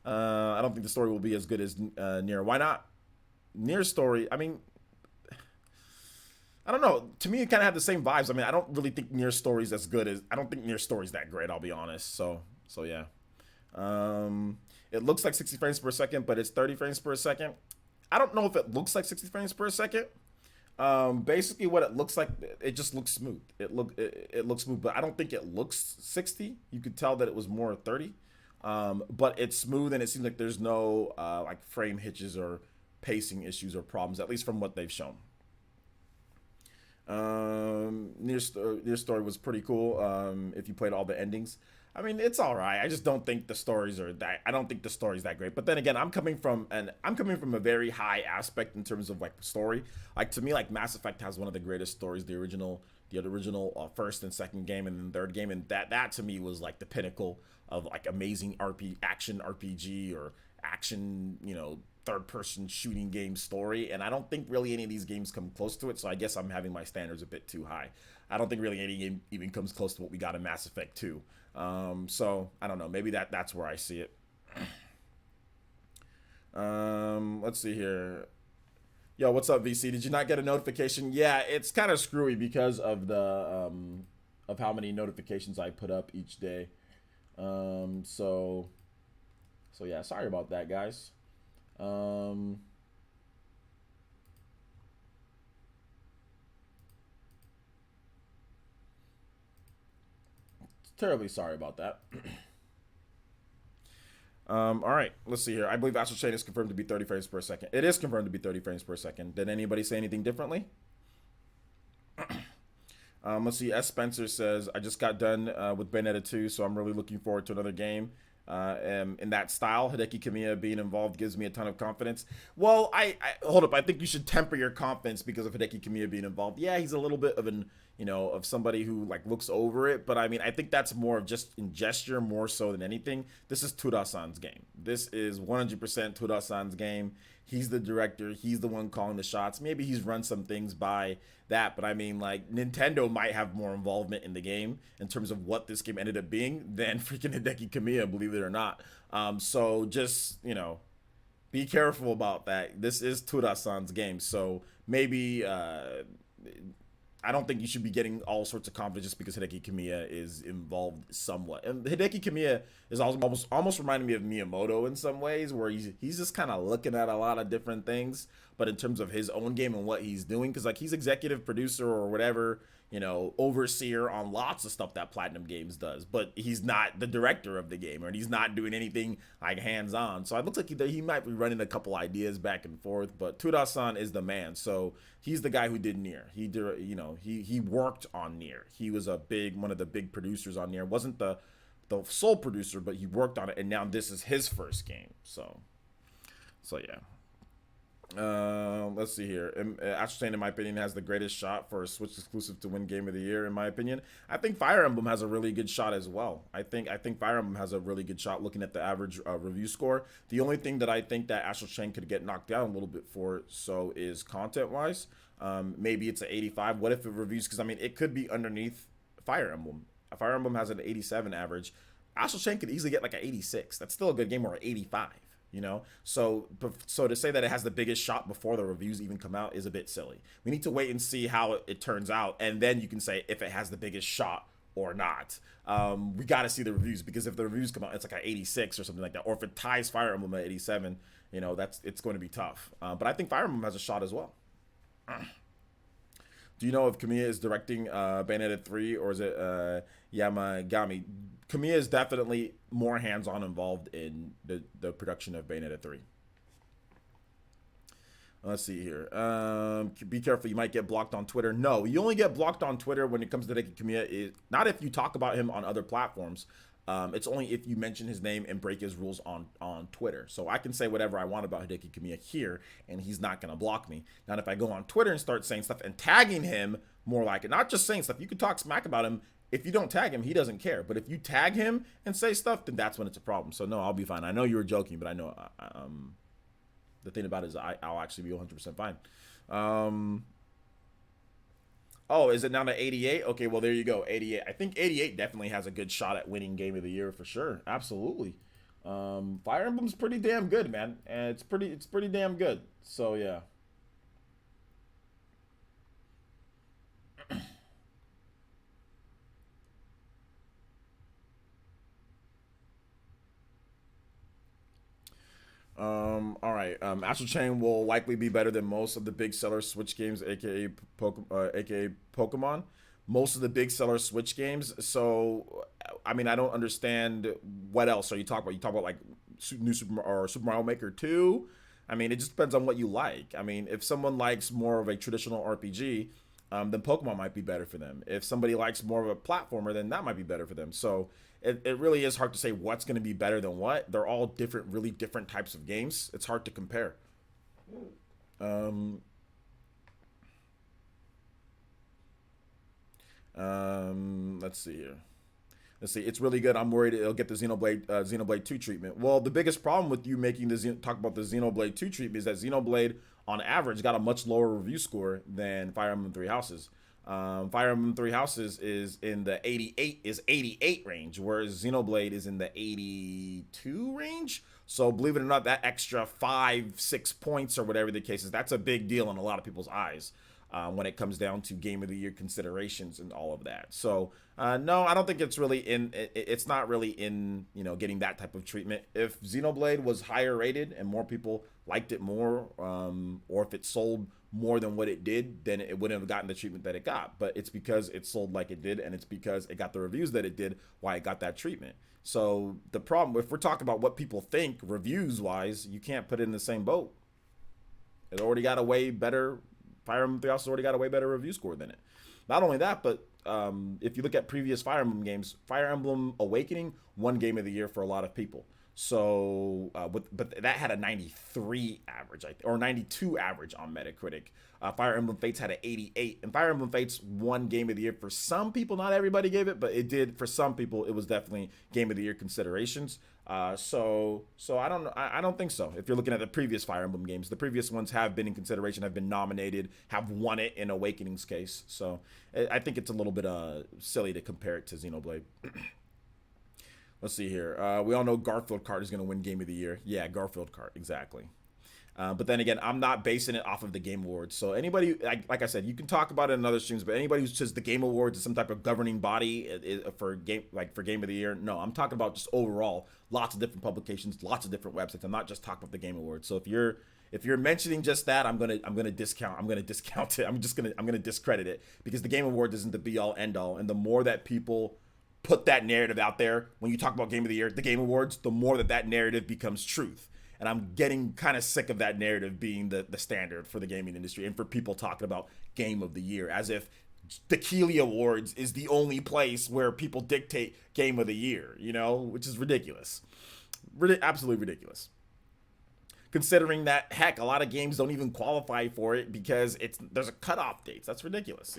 I don't think the story will be as good as Nier. Why not? Nier's story, I mean, I don't know. To me, it kind of had the same vibes. I mean, I don't really think Nier's story's as good as... I don't think Nier's story's that great, I'll be honest. So yeah. It looks like 60 frames per second, but it's 30 frames per second. I don't know if it looks like 60 frames per second. Basically, what it looks like, it just looks smooth. It looks smooth, but I don't think it looks 60. You could tell that it was more 30. But it's smooth, and it seems like there's no like frame hitches or pacing issues or problems, at least from what they've shown. Nier's story was pretty cool. If you played all the endings, I mean, it's all right. I just don't think the stories are that. I don't think the story's that great. But then again, I'm coming from a very high aspect in terms of like story. Like, to me, like Mass Effect has one of the greatest stories. The original first and second game, and then third game, and that to me was like the pinnacle of like amazing action RPG or action, third person shooting game story. And I don't think really any of these games come close to it. So I guess I'm having my standards a bit too high. I don't think really any game even comes close to what we got in Mass Effect 2. So I don't know, maybe that's where I see it. Let's see here. Yo, what's up, VC? Did you not get a notification? Yeah, it's kind of screwy because of the of how many notifications I put up each day. So yeah, sorry about that, guys. Terribly sorry about that. All right, let's see here. I believe Astral Chain is confirmed to be 30 frames per second. It is confirmed to be 30 frames per second. Did anybody say anything differently? Let's see. S. Spencer says, I just got done with Bayonetta 2, so I'm really looking forward to another game. In that style, Hideki Kamiya being involved gives me a ton of confidence. Well, I hold up. I think you should temper your confidence because of Hideki Kamiya being involved. Yeah, he's a little bit of an, of somebody who like looks over it, but I mean, I think that's more of just in gesture more so than anything. This is Tura-san's game. This is 100% Tura-san's game. He's the director. He's the one calling the shots. Maybe he's run some things by that, but I mean, like, Nintendo might have more involvement in the game in terms of what this game ended up being than freaking Hideki Kamiya, believe it or not. So just, be careful about that. This is Tura-san's game, so maybe I don't think you should be getting all sorts of confidence just because Hideki Kamiya is involved somewhat. And Hideki Kamiya is almost reminding me of Miyamoto in some ways, where he's just kind of looking at a lot of different things, but in terms of his own game and what he's doing, because like he's executive producer or whatever, overseer on lots of stuff that Platinum Games does, but he's not the director of the game, and he's not doing anything like hands-on. So it looks like he might be running a couple ideas back and forth, but Tura-san is the man. So he's the guy who did Nier. He worked on Nier. He was one of the big producers on Nier. Wasn't the sole producer, but he worked on it, and now this is his first game. So yeah. Let's see here. Astral Chain, in my opinion, has the greatest shot for a Switch exclusive to win Game of the Year. In my opinion, I think Fire Emblem has a really good shot as well. I think Fire Emblem has a really good shot. Looking at the average review score, the only thing that I think that Astral Chain could get knocked down a little bit for is content wise. Maybe it's an 85. What if it reviews? Because I mean, it could be underneath Fire Emblem. Fire Emblem has an 87 average. Astral Chain could easily get like an 86. That's still a good game, or an 85. So to say that it has the biggest shot before the reviews even come out is a bit silly. We need to wait and see how it turns out, and then you can say if it has the biggest shot or not. We got to see the reviews, because if the reviews come out, it's like an 86 or something like that, or if it ties Fire Emblem at 87, it's going to be tough. But I think Fire Emblem has a shot as well. Do you know if Kamiya is directing Bayonetta 3, or is it Yamagami? Kamiya is definitely more hands-on involved in the production of Bayonetta 3. Let's see here. Be careful, you might get blocked on Twitter. No, you only get blocked on Twitter when it comes to Hideki Kamiya. Not if you talk about him on other platforms. It's only if you mention his name and break his rules on Twitter. So I can say whatever I want about Hideki Kamiya here, and he's not gonna block me. Now, if I go on Twitter and start saying stuff and tagging him more like it, not just saying stuff, you can talk smack about him. If you don't tag him, he doesn't care. But if you tag him and say stuff, then that's when it's a problem. So no, I'll be fine. I know you were joking, but I know the thing about it is I'll actually be 100% fine. Oh, is it now to 88? Okay, well, there you go, 88. I think 88 definitely has a good shot at winning Game of the Year for sure. Absolutely. Fire Emblem's pretty damn good, man. And it's pretty damn good. So, yeah. All right. Astral Chain will likely be better than most of the big seller Switch games, aka Pokemon. Most of the big seller Switch games. So, I mean, I don't understand what else are you talking about. You talk about like new Super Mario Maker 2. I mean, it just depends on what you like. I mean, if someone likes more of a traditional RPG, then Pokemon might be better for them. If somebody likes more of a platformer, then that might be better for them. So it really is hard to say what's going to be better than what. They're all different, really different types of games. It's hard to compare. Let's see here. Let's see. It's really good. I'm worried it'll get the Xenoblade 2 treatment. Well, the biggest problem with you making talk about the Xenoblade 2 treatment is that Xenoblade, on average, got a much lower review score than Fire Emblem Three Houses. Fire Emblem Three Houses is in the 88 range, whereas Xenoblade is in the 82 range. So believe it or not, that extra 5-6 points or whatever the case is, that's a big deal in a lot of people's eyes. When it comes down to Game of the Year considerations and all of that. So no, I don't think it's really it's not really in, getting that type of treatment. If Xenoblade was higher rated and more people liked it more, or if it sold more than what it did, then it wouldn't have gotten the treatment that it got. But it's because it sold like it did, and it's because it got the reviews that it did, why it got that treatment. So the problem, if we're talking about what people think reviews wise, you can't put it in the same boat. It already got a way better Fire Emblem 3 Houses already got a way better review score than it. Not only that, but if you look at previous Fire Emblem games, Fire Emblem Awakening won Game of the Year for a lot of people. So, but that had a 93 average, or 92 average on Metacritic. Fire Emblem Fates had an 88, and Fire Emblem Fates won Game of the Year for some people. Not everybody gave it, but it did for some people. It was definitely Game of the Year considerations. So I don't think so. If you're looking at the previous Fire Emblem games, the previous ones have been in consideration, have been nominated, have won it in Awakening's case. So I think it's a little bit silly to compare it to Xenoblade. Let's see here. We all know Garfield Kart is going to win Game of the Year. Yeah, Garfield Kart, exactly. But then again, I'm not basing it off of the Game Awards. So anybody, like I said, you can talk about it in other streams, but anybody who says the Game Awards is some type of governing body for Game of the Year, no, I'm talking about just overall, lots of different publications, lots of different websites. I'm not just talking about the Game Awards. So if you're mentioning just that, I'm gonna discount it. I'm gonna discredit it, because the Game Awards isn't the be all end all. And the more that people put that narrative out there when you talk about Game of the Year, the Game Awards, the more that narrative becomes truth. And I'm getting kind of sick of that narrative being the standard for the gaming industry, and for people talking about Game of the Year as if the Keeley Awards is the only place where people dictate Game of the Year, which is ridiculous. Absolutely ridiculous. Considering that, heck, a lot of games don't even qualify for it because there's a cutoff date. That's ridiculous,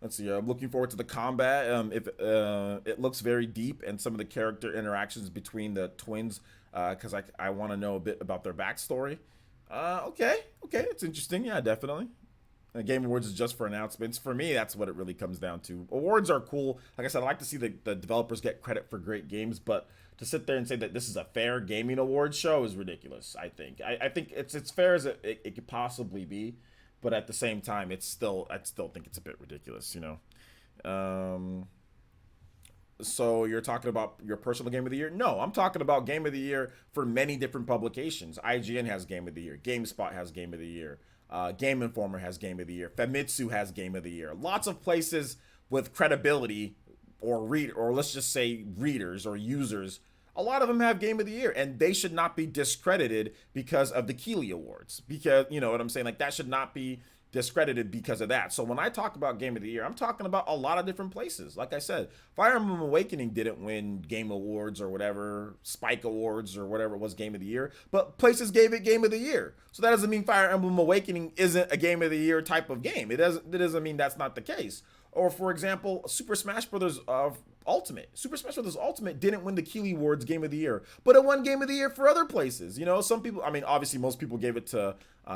Let's see. I'm looking forward to the combat. It looks very deep, and some of the character interactions between the twins, because I want to know a bit about their backstory. Okay, it's interesting. Yeah, definitely. Game Awards is just for announcements. For me, that's what it really comes down to. Awards are cool. Like I said, I like to see the developers get credit for great games, but to sit there and say that this is a fair gaming awards show is ridiculous. I think it's fair as it could possibly be. But at the same time, I still think it's a bit ridiculous, So you're talking about your personal Game of the Year? No, I'm talking about Game of the Year for many different publications. IGN has Game of the Year. GameSpot has Game of the Year. Game Informer has Game of the Year. Famitsu has Game of the Year. Lots of places with credibility, or let's just say readers or users. A lot of them have Game of the Year, and they should not be discredited because of the Keeley Awards. Because, you know what I'm saying? Like, that should not be discredited because of that. So when I talk about Game of the Year, I'm talking about a lot of different places. Like I said, Fire Emblem Awakening didn't win Game Awards or whatever, Spike Awards or whatever it was Game of the Year, but places gave it Game of the Year. So that doesn't mean Fire Emblem Awakening isn't a Game of the Year type of game. It doesn't mean that's not the case. Or for example, Super Smash Bros. Ultimate. Super Smash Bros. Ultimate didn't win the Keighley Awards Game of the Year, but it won Game of the Year for other places. You know, some people, I mean, obviously most people gave it to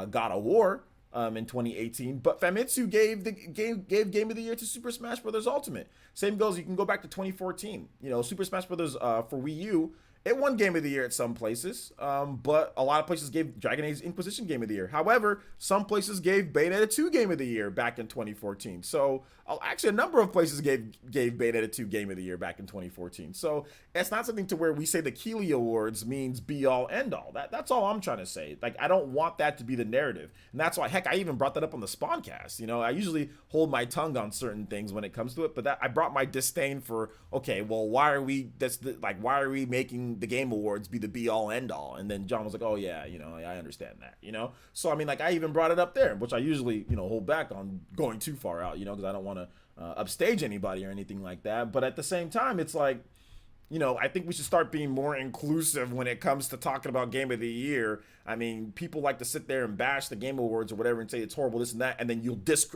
God of War in 2018, but Famitsu gave Game of the Year to Super Smash Bros. Ultimate. Same goes, you can go back to 2014. You know, Super Smash Bros. For Wii U, it won Game of the Year at some places, but a lot of places gave Dragon Age Inquisition Game of the Year. However, some places gave Bayonetta 2 Game of the Year back in 2014. So actually, a number of places gave Bayonetta 2 Game of the Year back in 2014. So it's not something to where we say the Keighley Awards means be all end all. That's all I'm trying to say. Like, I don't want that to be the narrative, and that's why, heck, I even brought that up on the Spawncast. You know, I usually hold my tongue on certain things when it comes to it, but that I brought my disdain for, okay, well, why are we making the Game Awards be the be all end all? And then John was like, oh yeah, you know, I understand that, you know. So I mean, like, I even brought it up there, which I usually, you know, hold back on going too far out, you know, because I don't want to upstage anybody or anything like that. But at the same time, it's like, you know, I think we should start being more inclusive when it comes to talking about Game of the Year. I mean, people like to sit there and bash the Game Awards or whatever and say it's horrible, this and that, and then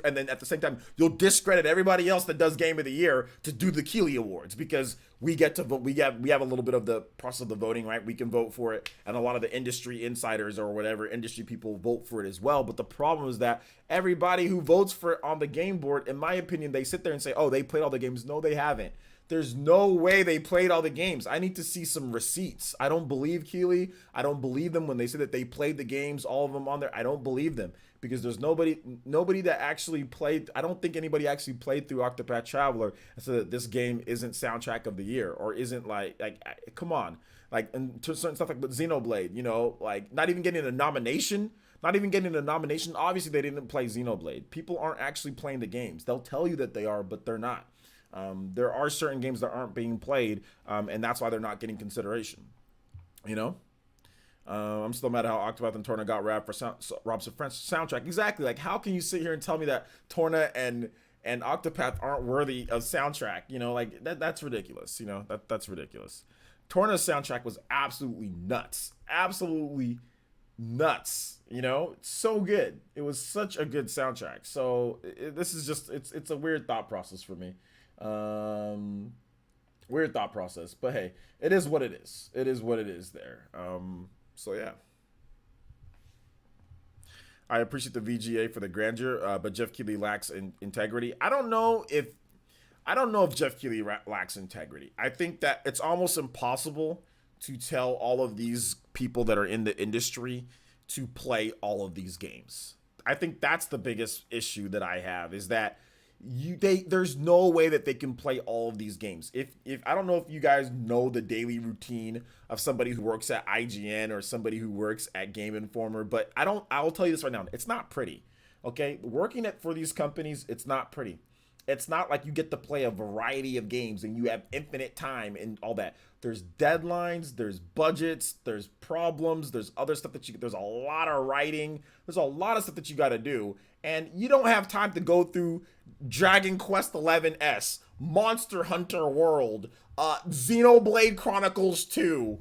and then at the same time you'll discredit everybody else that does Game of the Year to do the Keighley Awards, because we get to vote. We have a little bit of the process of the voting, right? We can vote for it, and a lot of the industry insiders or whatever industry people vote for it as well. But the problem is that everybody who votes for it on the game board, in my opinion, they sit there and say, oh, they played all the games. No, they haven't. There's no way they played all the games. I need to see some receipts. I don't believe Keighley. I don't believe them when they say that they played the games, all of them on there. I don't believe them, because there's nobody that actually played. I don't think anybody actually played through Octopath Traveler and said that this game isn't soundtrack of the year or isn't like come on. Like, and to certain stuff like with Xenoblade, you know, like not even getting a nomination. Obviously, they didn't play Xenoblade. People aren't actually playing the games. They'll tell you that they are, but they're not. There are certain games that aren't being played, and that's why they're not getting consideration. You know, I'm still mad at how Octopath and Torna got robbed for soundtrack. Exactly. Like, how can you sit here and tell me that Torna and Octopath aren't worthy of soundtrack? You know, like that's ridiculous. You know, that's ridiculous. Torna's soundtrack was absolutely nuts. Absolutely nuts. You know, it's so good. It was such a good soundtrack. So this is just it's a weird thought process for me. Weird thought process, but hey, it is what it is. It is what it is there. So yeah, I appreciate the VGA for the grandeur, but Jeff Keighley lacks integrity. I don't know if Jeff Keighley lacks integrity. I think that it's almost impossible to tell all of these people that are in the industry to play all of these games. I think that's the biggest issue that I have, is that there's no way that they can play all of these games. If I don't know if you guys know the daily routine of somebody who works at IGN or somebody who works at Game Informer, but I'll tell you this right now, it's not pretty. Okay, working for these companies, it's not pretty. It's not like you get to play a variety of games and you have infinite time and all that. There's deadlines, there's budgets, there's problems, there's other stuff there's a lot of writing, there's a lot of stuff that you got to do, and you don't have time to go through Dragon Quest XI-S, Monster Hunter World, Xenoblade Chronicles 2,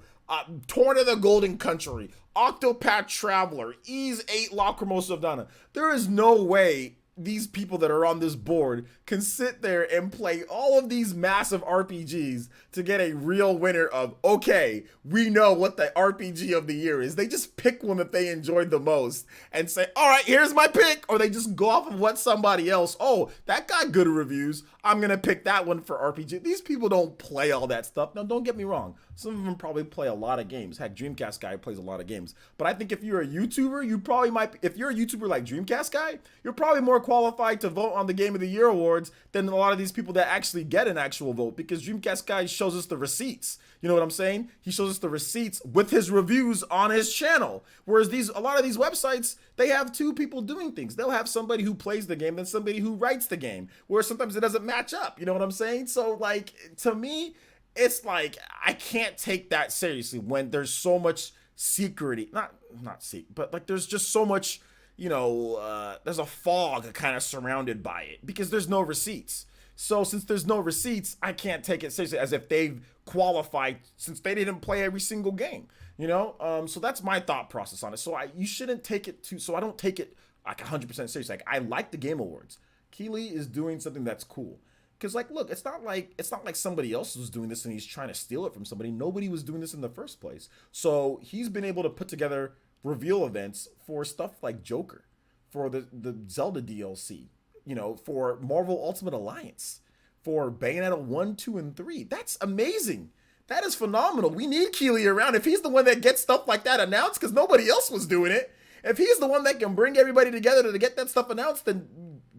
Torn of the Golden Country, Octopath Traveler, Ys 8 Lacrimosa of Dana. There is no way these people that are on this board can sit there and play all of these massive RPGs to get a real winner of, okay, we know what the RPG of the year is. They just pick one that they enjoyed the most and say, all right, here's my pick. Or they just go off of what somebody else, oh, that got good reviews, I'm going to pick that one for RPG. These people don't play all that stuff. Now, don't get me wrong. Some of them probably play a lot of games. Heck, Dreamcast Guy plays a lot of games. But I think if you're a YouTuber, you probably might, if you're a YouTuber like Dreamcast Guy, you're probably more qualified to vote on the Game of the Year awards than a lot of these people that actually get an actual vote, because Dreamcast Guy shows us the receipts. You know what I'm saying? He shows us the receipts with his reviews on his channel. Whereas a lot of these websites, they have two people doing things. They'll have somebody who plays the game and somebody who writes the game, where sometimes it doesn't match up. You know what I'm saying? So, like, to me, it's like, I can't take that seriously when there's so much secrecy, not secret, but like there's just so much there's a fog kind of surrounded by it because there's no receipts. So since there's no receipts, I can't take it seriously as if they've qualified since they didn't play every single game. So that's my thought process on it. So you shouldn't take it so I don't take it like 100% serious. Like, I like the Game Awards. Keeley is doing something that's cool. Because, like, look, it's not like somebody else was doing this and he's trying to steal it from somebody. Nobody was doing this in the first place. So he's been able to put together reveal events for stuff like Joker, for the Zelda DLC, for Marvel Ultimate Alliance, for Bayonetta 1, 2, and 3. That's amazing. That is phenomenal. We need Keeley around. If he's the one that gets stuff like that announced, because nobody else was doing it, if he's the one that can bring everybody together to get that stuff announced, then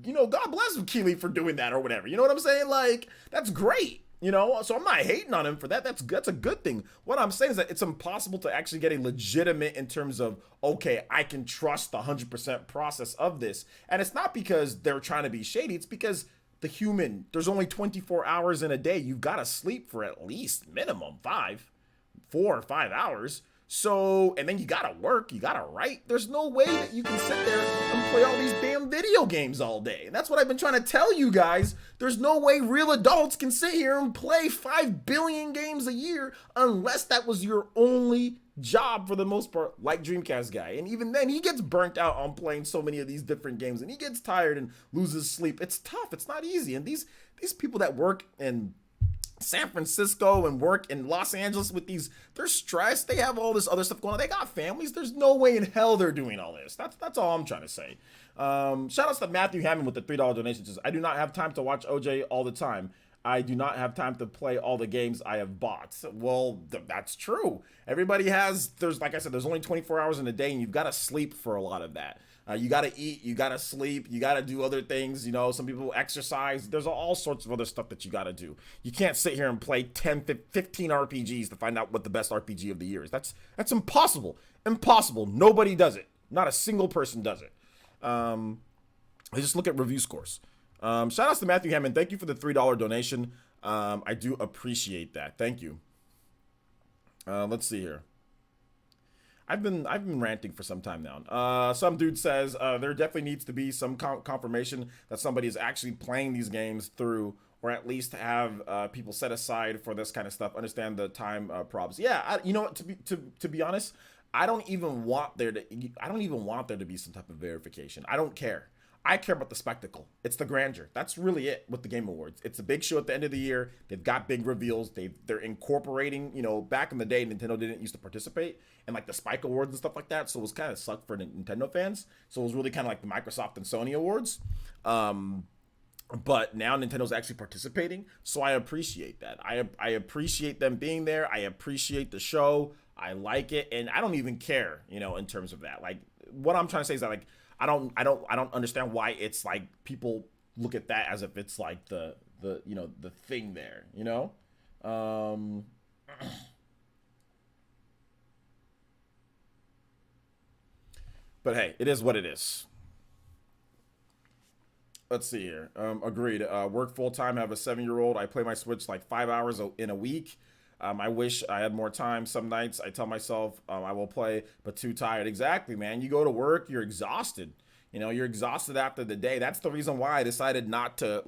God bless Keeley for doing that or whatever. You know what I'm saying? Like, that's great. So I'm not hating on him for that. That's a good thing. What I'm saying is that it's impossible to actually get a legitimate in terms of, okay, I can trust the 100% process of this. And it's not because they're trying to be shady. It's because there's only 24 hours in a day. You've got to sleep for at least minimum 4 or 5 hours. So, and then you gotta work, you gotta write. There's no way that you can sit there and play all these damn video games all day. And that's what I've been trying to tell you guys. There's no way real adults can sit here and play 5 billion games a year unless that was your only job for the most part, like Dreamcast guy. And even then, he gets burnt out on playing so many of these different games and he gets tired and loses sleep. It's tough, it's not easy. And these people that work in San Francisco and work in Los Angeles they're stressed. They have all this other stuff going on. They got families. There's no way in hell they're doing all this. That's all I'm trying to say. Shout outs to Matthew Hammond with the $3 donation. Says, I do not have time to watch OJ all the time. I do not have time to play all the games I have bought. Well, that's true. Everybody like I said, there's only 24 hours in a day and you've got to sleep for a lot of that. You got to eat, you got to sleep, you got to do other things. Some people exercise. There's all sorts of other stuff that you got to do. You can't sit here and play 10, 15 RPGs to find out what the best RPG of the year is. That's impossible. Impossible. Nobody does it. Not a single person does it. I just look at review scores. Shout outs to Matthew Hammond. Thank you for the $3 donation. I do appreciate that. Thank you. Let's see here. I've been ranting for some time now. Some dude says there definitely needs to be some confirmation that somebody is actually playing these games through, or at least have people set aside for this kind of stuff. Understand the time probs. Yeah, to be honest, I don't even want there to be some type of verification. I don't care. I care about the spectacle. It's the grandeur. That's really it with the Game Awards. It's a big show at the end of the year. They've got big reveals. They're incorporating, back in the day, Nintendo didn't used to participate in like the Spike Awards and stuff like that. So it was kind of sucked for Nintendo fans. So it was really kind of like the Microsoft and Sony Awards. But now Nintendo's actually participating. So I appreciate that. I appreciate them being there. I appreciate the show. I like it. And I don't even care, in terms of that. Like, what I'm trying to say is that, like, I don't understand why it's like people look at that as if it's like the thing there, But hey, it is what it is. Let's see here. Agreed. Work full time. Have a 7-year-old. I play my Switch like 5 hours in a week. I wish I had more time. Some nights I tell myself I will play, but too tired. Exactly, man. You go to work, you're exhausted. You're exhausted after the day. That's the reason why I decided not to,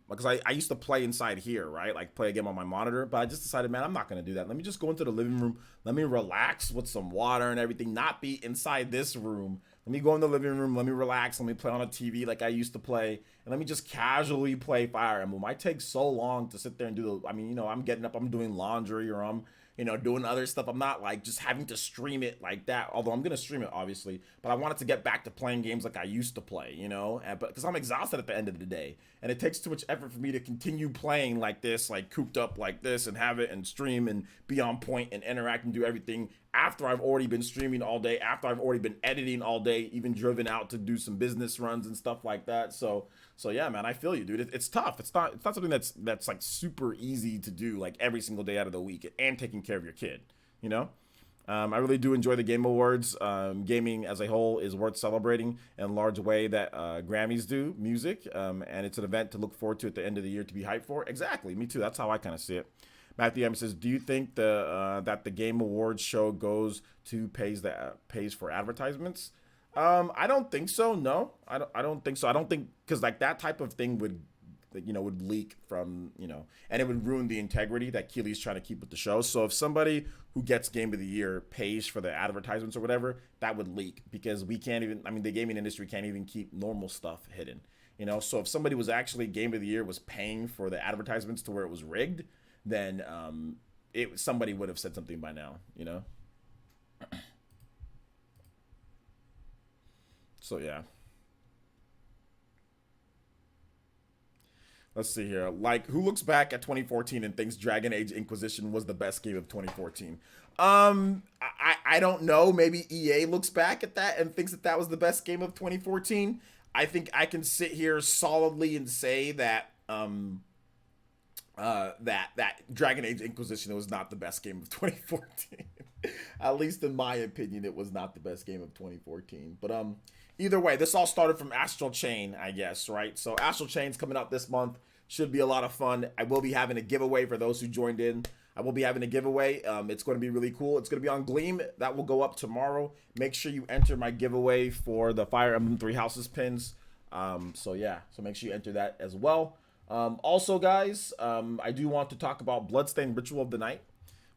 because I used to play inside here, right? Like play a game on my monitor, but I just decided, man, I'm not going to do that. Let me just go into the living room. Let me relax with some water and everything, not be inside this room. Let me go in the living room. Let me relax. Let me play on a TV like I used to play. And let me just casually play Fire Emblem. I take so long to sit there and do I'm getting up, I'm doing laundry, or I'm, doing other stuff. I'm not like just having to stream it like that. Although I'm going to stream it, obviously. But I wanted to get back to playing games like I used to play, but because I'm exhausted at the end of the day. And it takes too much effort for me to continue playing like this, like cooped up like this, and have it and stream and be on point and interact and do everything after I've already been streaming all day, after I've already been editing all day, even driven out to do some business runs and stuff like that. So yeah, man, I feel you, dude. It's tough. It's not something that's like super easy to do like every single day out of the week, and taking care of your kid, I really do enjoy the Game Awards. Gaming as a whole is worth celebrating in a large way that Grammys do music, and it's an event to look forward to at the end of the year to be hyped for. Exactly, me too. That's how I kind of see it. Matthew M says, "Do you think that the Game Awards show goes to pays for advertisements?" I don't think so. No, I don't think so. I don't think because like that type of thing would leak from and it would ruin the integrity that Keeley's trying to keep with the show. So if somebody who gets Game of the Year pays for the advertisements or whatever, that would leak because we can't even. I mean, the gaming industry can't even keep normal stuff hidden. So if somebody was actually Game of the Year was paying for the advertisements to where it was rigged, then somebody would have said something by now. So yeah. Let's see here. Like, who looks back at 2014 and thinks Dragon Age Inquisition was the best game of 2014? I don't know. Maybe EA looks back at that and thinks that was the best game of 2014. I think I can sit here solidly and say that that Dragon Age Inquisition was not the best game of 2014. At least in my opinion, it was not the best game of 2014. But either way, this all started from Astral Chain, I guess, right? So Astral Chain's coming out this month. Should be a lot of fun. I will be having a giveaway for those who joined in. I will be having a giveaway. It's going to be really cool. It's going to be on Gleam. That will go up tomorrow. Make sure you enter my giveaway for the Fire Emblem Three Houses pins. So yeah, so make sure you enter that as well. Also, guys, I do want to talk about Bloodstained Ritual of the Night.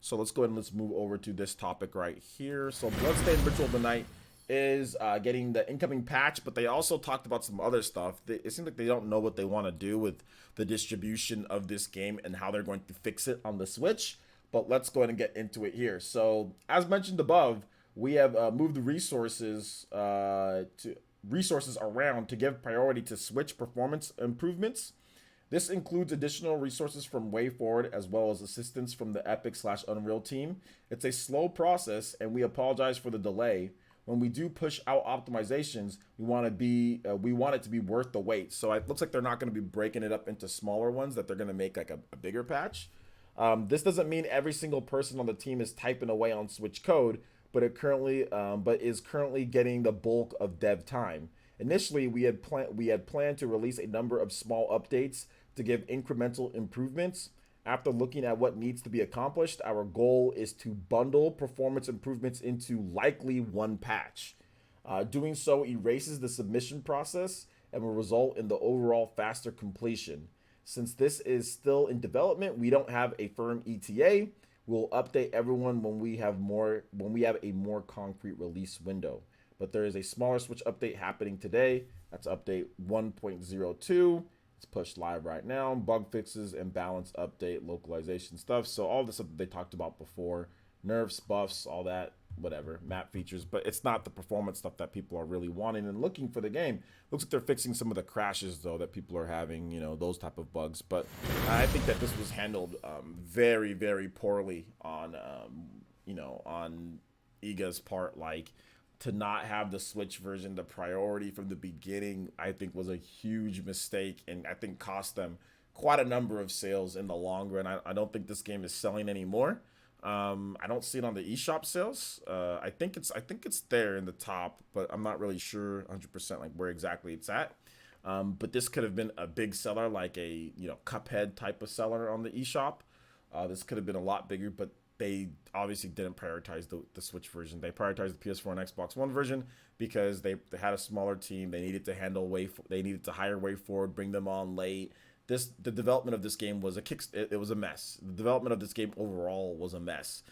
So let's go ahead and let's move over to this topic right here. So Bloodstained Ritual of the Night is getting the incoming patch, but they also talked about some other stuff. It seems like they don't know what they want to do with the distribution of this game and how they're going to fix it on the Switch. But let's go ahead and get into it here. So as mentioned above, we have moved the resources around to give priority to Switch performance improvements. This includes additional resources from WayForward as well as assistance from the Epic/Unreal team. It's a slow process, and we apologize for the delay. When we do push out optimizations, we want it to be worth the wait. So it looks like they're not going to be breaking it up into smaller ones, that they're going to make like a bigger patch. This doesn't mean every single person on the team is typing away on Switch code, but is currently getting the bulk of dev time. Initially, we had planned to release a number of small updates to give incremental improvements. After looking at what needs to be accomplished, our goal is to bundle performance improvements into likely one patch. Doing so erases the submission process and will result in the overall faster completion. Since this is still in development, we don't have a firm ETA. We'll update everyone when we have a more concrete release window. But there is a smaller Switch update happening today. That's update 1.02. It's pushed live right now. Bug fixes and balance update, localization stuff. So all the stuff that they talked about before, nerfs, buffs, all that, whatever, map features. But it's not the performance stuff that people are really wanting and looking for the game. Looks like they're fixing some of the crashes though that people are having, those type of bugs. But I think that this was handled very, very poorly on, on IGA's part. Like, to not have the Switch version the priority from the beginning, I think was a huge mistake, and I think cost them quite a number of sales in the long run. I don't think this game is selling anymore. I don't see it on the eShop sales. I think it's there in the top, but I'm not really sure 100% like where exactly it's at. But this could have been a big seller, like a Cuphead type of seller on the eShop. This could have been a lot bigger, but they obviously didn't prioritize the Switch version. They prioritized the PS4 and Xbox One version because they had a smaller team. They needed to they needed to hire WayForward, bring them on late. The development of this game was it was a mess. The development of this game overall was a mess.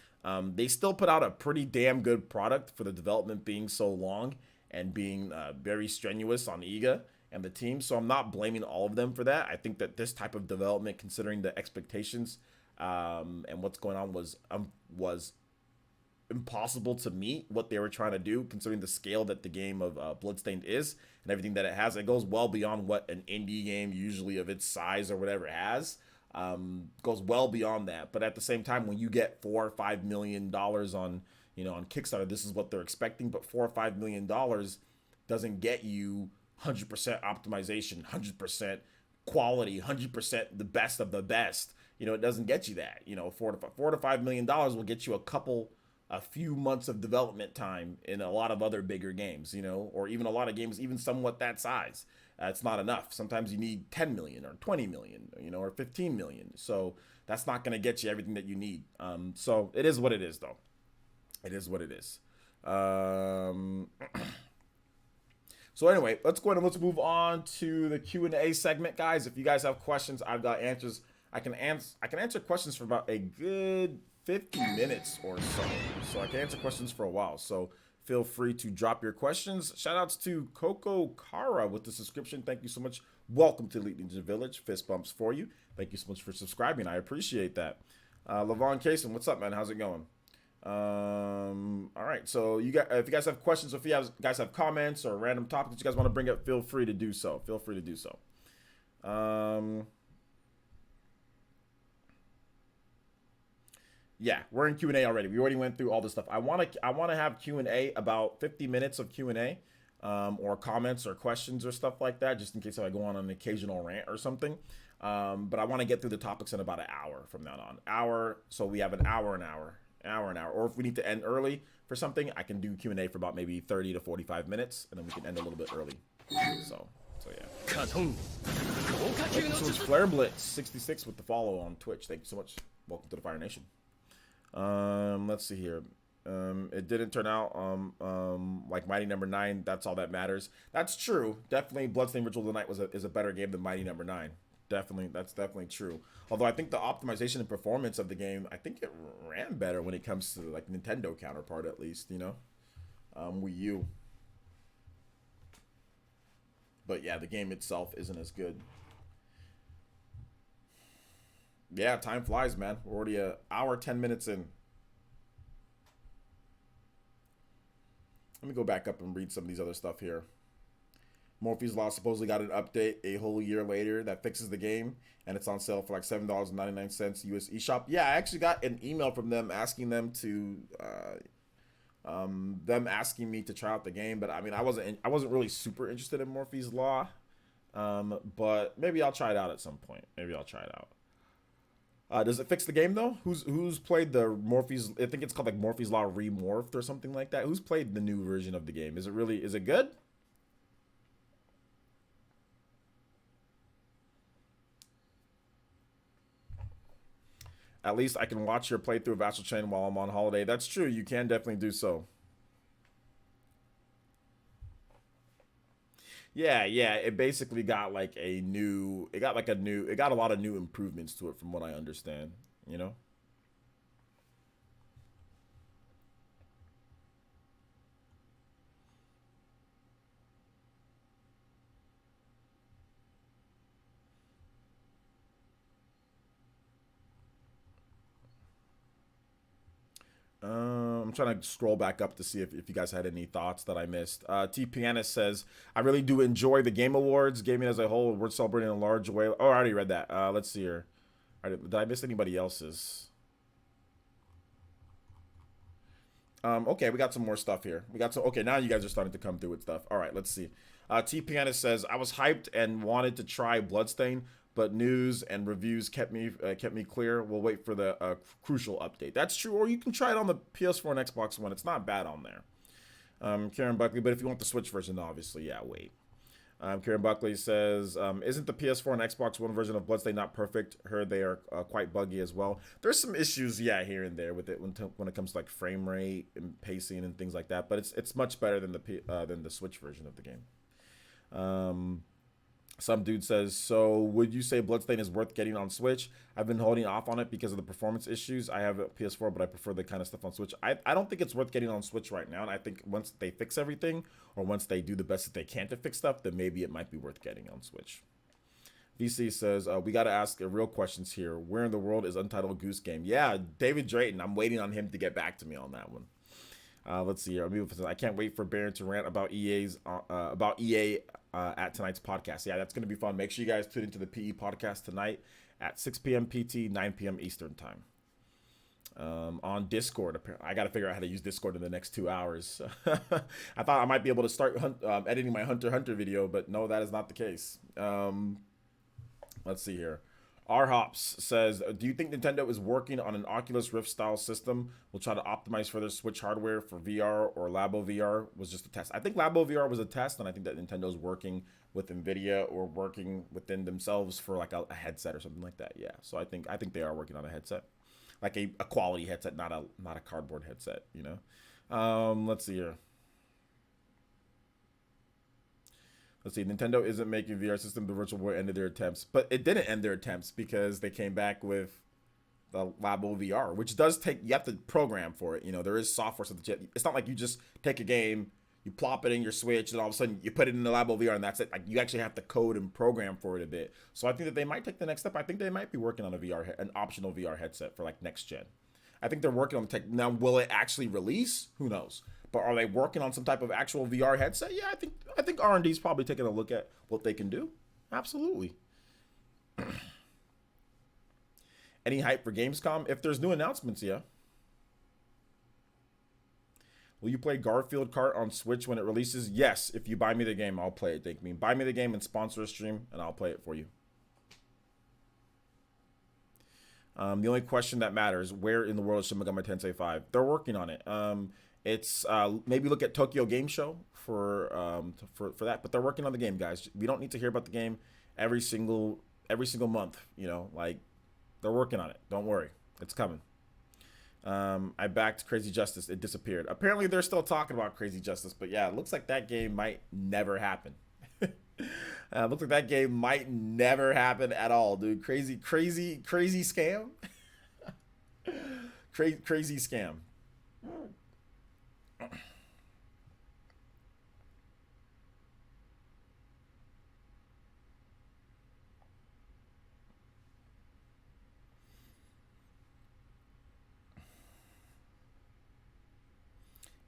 They still put out a pretty damn good product for the development being so long and being very strenuous on IGA and the team. So I'm not blaming all of them for that. I think that this type of development, considering the expectations and what's going on, was impossible to meet what they were trying to do, considering the scale that the game of Bloodstained is and everything that it has. It goes well beyond what an indie game usually of its size or whatever has. Goes well beyond that. But at the same time, when you get $4 or $5 million on on Kickstarter, this is what they're expecting. But $4 or $5 million doesn't get you 100% optimization, 100% quality, 100% the best of the best. It doesn't get you that. $4 to $5 million will get you a couple a few months of development time in a lot of other bigger games, you know, or even a lot of games even somewhat that size. It's not enough. Sometimes you need 10 million or 20 million, you know, or 15 million. So that's not going to get you everything that you need. So it is what it is, though. It is what it is. So anyway, let's go ahead and let's move on to the Q&A segment, guys. If you guys have questions, I've got answers. I can answer questions for about a good 50 minutes or so. So I can answer questions for a while. So feel free to drop your questions. Shout outs to Coco Kara with the subscription. Thank you so much. Welcome to Elite Ninja Village. Fist bumps for you. Thank you so much for subscribing. I appreciate that. Lavon Kaysen, what's up, man? How's it going? All right. So if you guys have questions, or if you guys have comments or random topics you guys want to bring up, feel free to do so. Feel free to do so. Yeah, we're in Q&A already. We already went through all this stuff. I want to have Q&A, about 50 minutes of Q&A, or comments or questions or stuff like that, just in case I go on an occasional rant or something. But I want to get through the topics in about an hour from now on. So we have an hour. Or if we need to end early for something, I can do Q&A for about maybe 30 to 45 minutes, and then we can end a little bit early. So yeah. Thank you so much, Flare Blitz 66 with the follow on Twitch. Thank you so much. Welcome to the Fire Nation. Let's see here. It didn't turn out like Mighty Number 9. That's all that matters. That's true. Definitely, Bloodstained Ritual of the Night is a better game than Mighty Number 9. Definitely, that's definitely true. Although I think the optimization and performance of the game, I think it ran better when it comes to like Nintendo counterpart, at least, you know, Wii U. But yeah, the game itself isn't as good. Yeah, time flies, man. We're already an hour, 10 minutes in. Let me go back up and read some of these other stuff here. Morphe's Law supposedly got an update a whole year later that fixes the game, and it's on sale for like $7.99 US eShop. Yeah, I actually got an email from them asking them to, asking me to try out the game. But I mean, I wasn't really super interested in Morphe's Law, but maybe I'll try it out at some point. Maybe I'll try it out. Does it fix the game though? Who's played the Morphe's? I think it's called like Morphe's Law Remorphed or something like that. Who's played the new version of the game? Is it good? At least I can watch your playthrough of Astral Chain while I'm on holiday. That's true. You can definitely do so. Yeah. It basically got like it got a lot of new improvements to it from what I understand, you know? I'm trying to scroll back up to see if you guys had any thoughts that I missed. T Pianist says, I really do enjoy the Game Awards. Gaming as a whole, we're celebrating in a large way. Oh, I already read that. Let's see here. Did I miss anybody else's? Okay, we got some more stuff here. Okay, now you guys are starting to come through with stuff. All right, let's see. T Pianist says, I was hyped and wanted to try Bloodstain, but news and reviews kept me clear. We'll wait for the crucial update. That's true, or you can try it on the PS4 and Xbox One. It's not bad on there. Karen Buckley, but if you want the Switch version, obviously, yeah, wait. Karen Buckley says, isn't the PS4 and Xbox One version of Bloodstain not perfect? Heard they are quite buggy as well. There's some issues, yeah, here and there with it when it comes to like frame rate and pacing and things like that. But it's much better than the Switch version of the game. Some dude says, so would you say Bloodstain is worth getting on Switch? I've been holding off on it because of the performance issues. I have a PS4, but I prefer the kind of stuff on Switch. I don't think it's worth getting on Switch right now. And I think once they fix everything, or once they do the best that they can to fix stuff, then maybe it might be worth getting on Switch. VC says, we got to ask real questions here. Where in the world is Untitled Goose Game? Yeah, David Drayton. I'm waiting on him to get back to me on that one. Let's see here. I can't wait for Baron to rant about EA at tonight's podcast. Yeah, that's going to be fun. Make sure you guys tune into the PE podcast tonight at 6 p.m. PT, 9 p.m. Eastern time. On Discord. I got to figure out how to use Discord in the next 2 hours. I thought I might be able to start editing my Hunter x Hunter video, but no, that is not the case. Let's see here. R Hops says, do you think Nintendo is working on an Oculus Rift style system? Will try to optimize further Switch hardware for VR, or Labo VR was just a test? I think Labo VR was a test, and I think that Nintendo's working with Nvidia or working within themselves for like a headset or something like that. Yeah, so I think they are working on a headset, like a quality headset, not a cardboard headset. You know, let's see here. Let's see. Nintendo isn't making VR system. The Virtual Boy ended their attempts, but it didn't end their attempts because they came back with the Labo VR, which does take. You have to program for it. You know, there is software. So it's not like you just take a game, you plop it in your Switch, and all of a sudden you put it in the Labo VR, and that's it. Like, you actually have to code and program for it a bit. So I think that they might take the next step. I think they might be working on an optional VR headset for like next gen. I think they're working on the tech now. Will it actually release? Who knows? But are they working on some type of actual VR headset? Yeah, I think R&D is probably taking a look at what they can do. Absolutely. Any hype for Gamescom? If there's new announcements, yeah. Will you play Garfield Kart on Switch when it releases? Yes. If you buy me the game, I'll play it. Thank me. Buy me the game and sponsor a stream, and I'll play it for you. The only question that matters: where in the world is Shin Megami Tensei 5? They're working on it. It's maybe look at Tokyo Game Show for that, but they're working on the game, guys. We don't need to hear about the game every single month. You know, like, they're working on it. Don't worry, it's coming. I backed Crazy Justice. It disappeared. Apparently, they're still talking about Crazy Justice, but yeah, it looks like that game might never happen. Looks like that game might never happen at all, dude. Crazy scam. Crazy scam.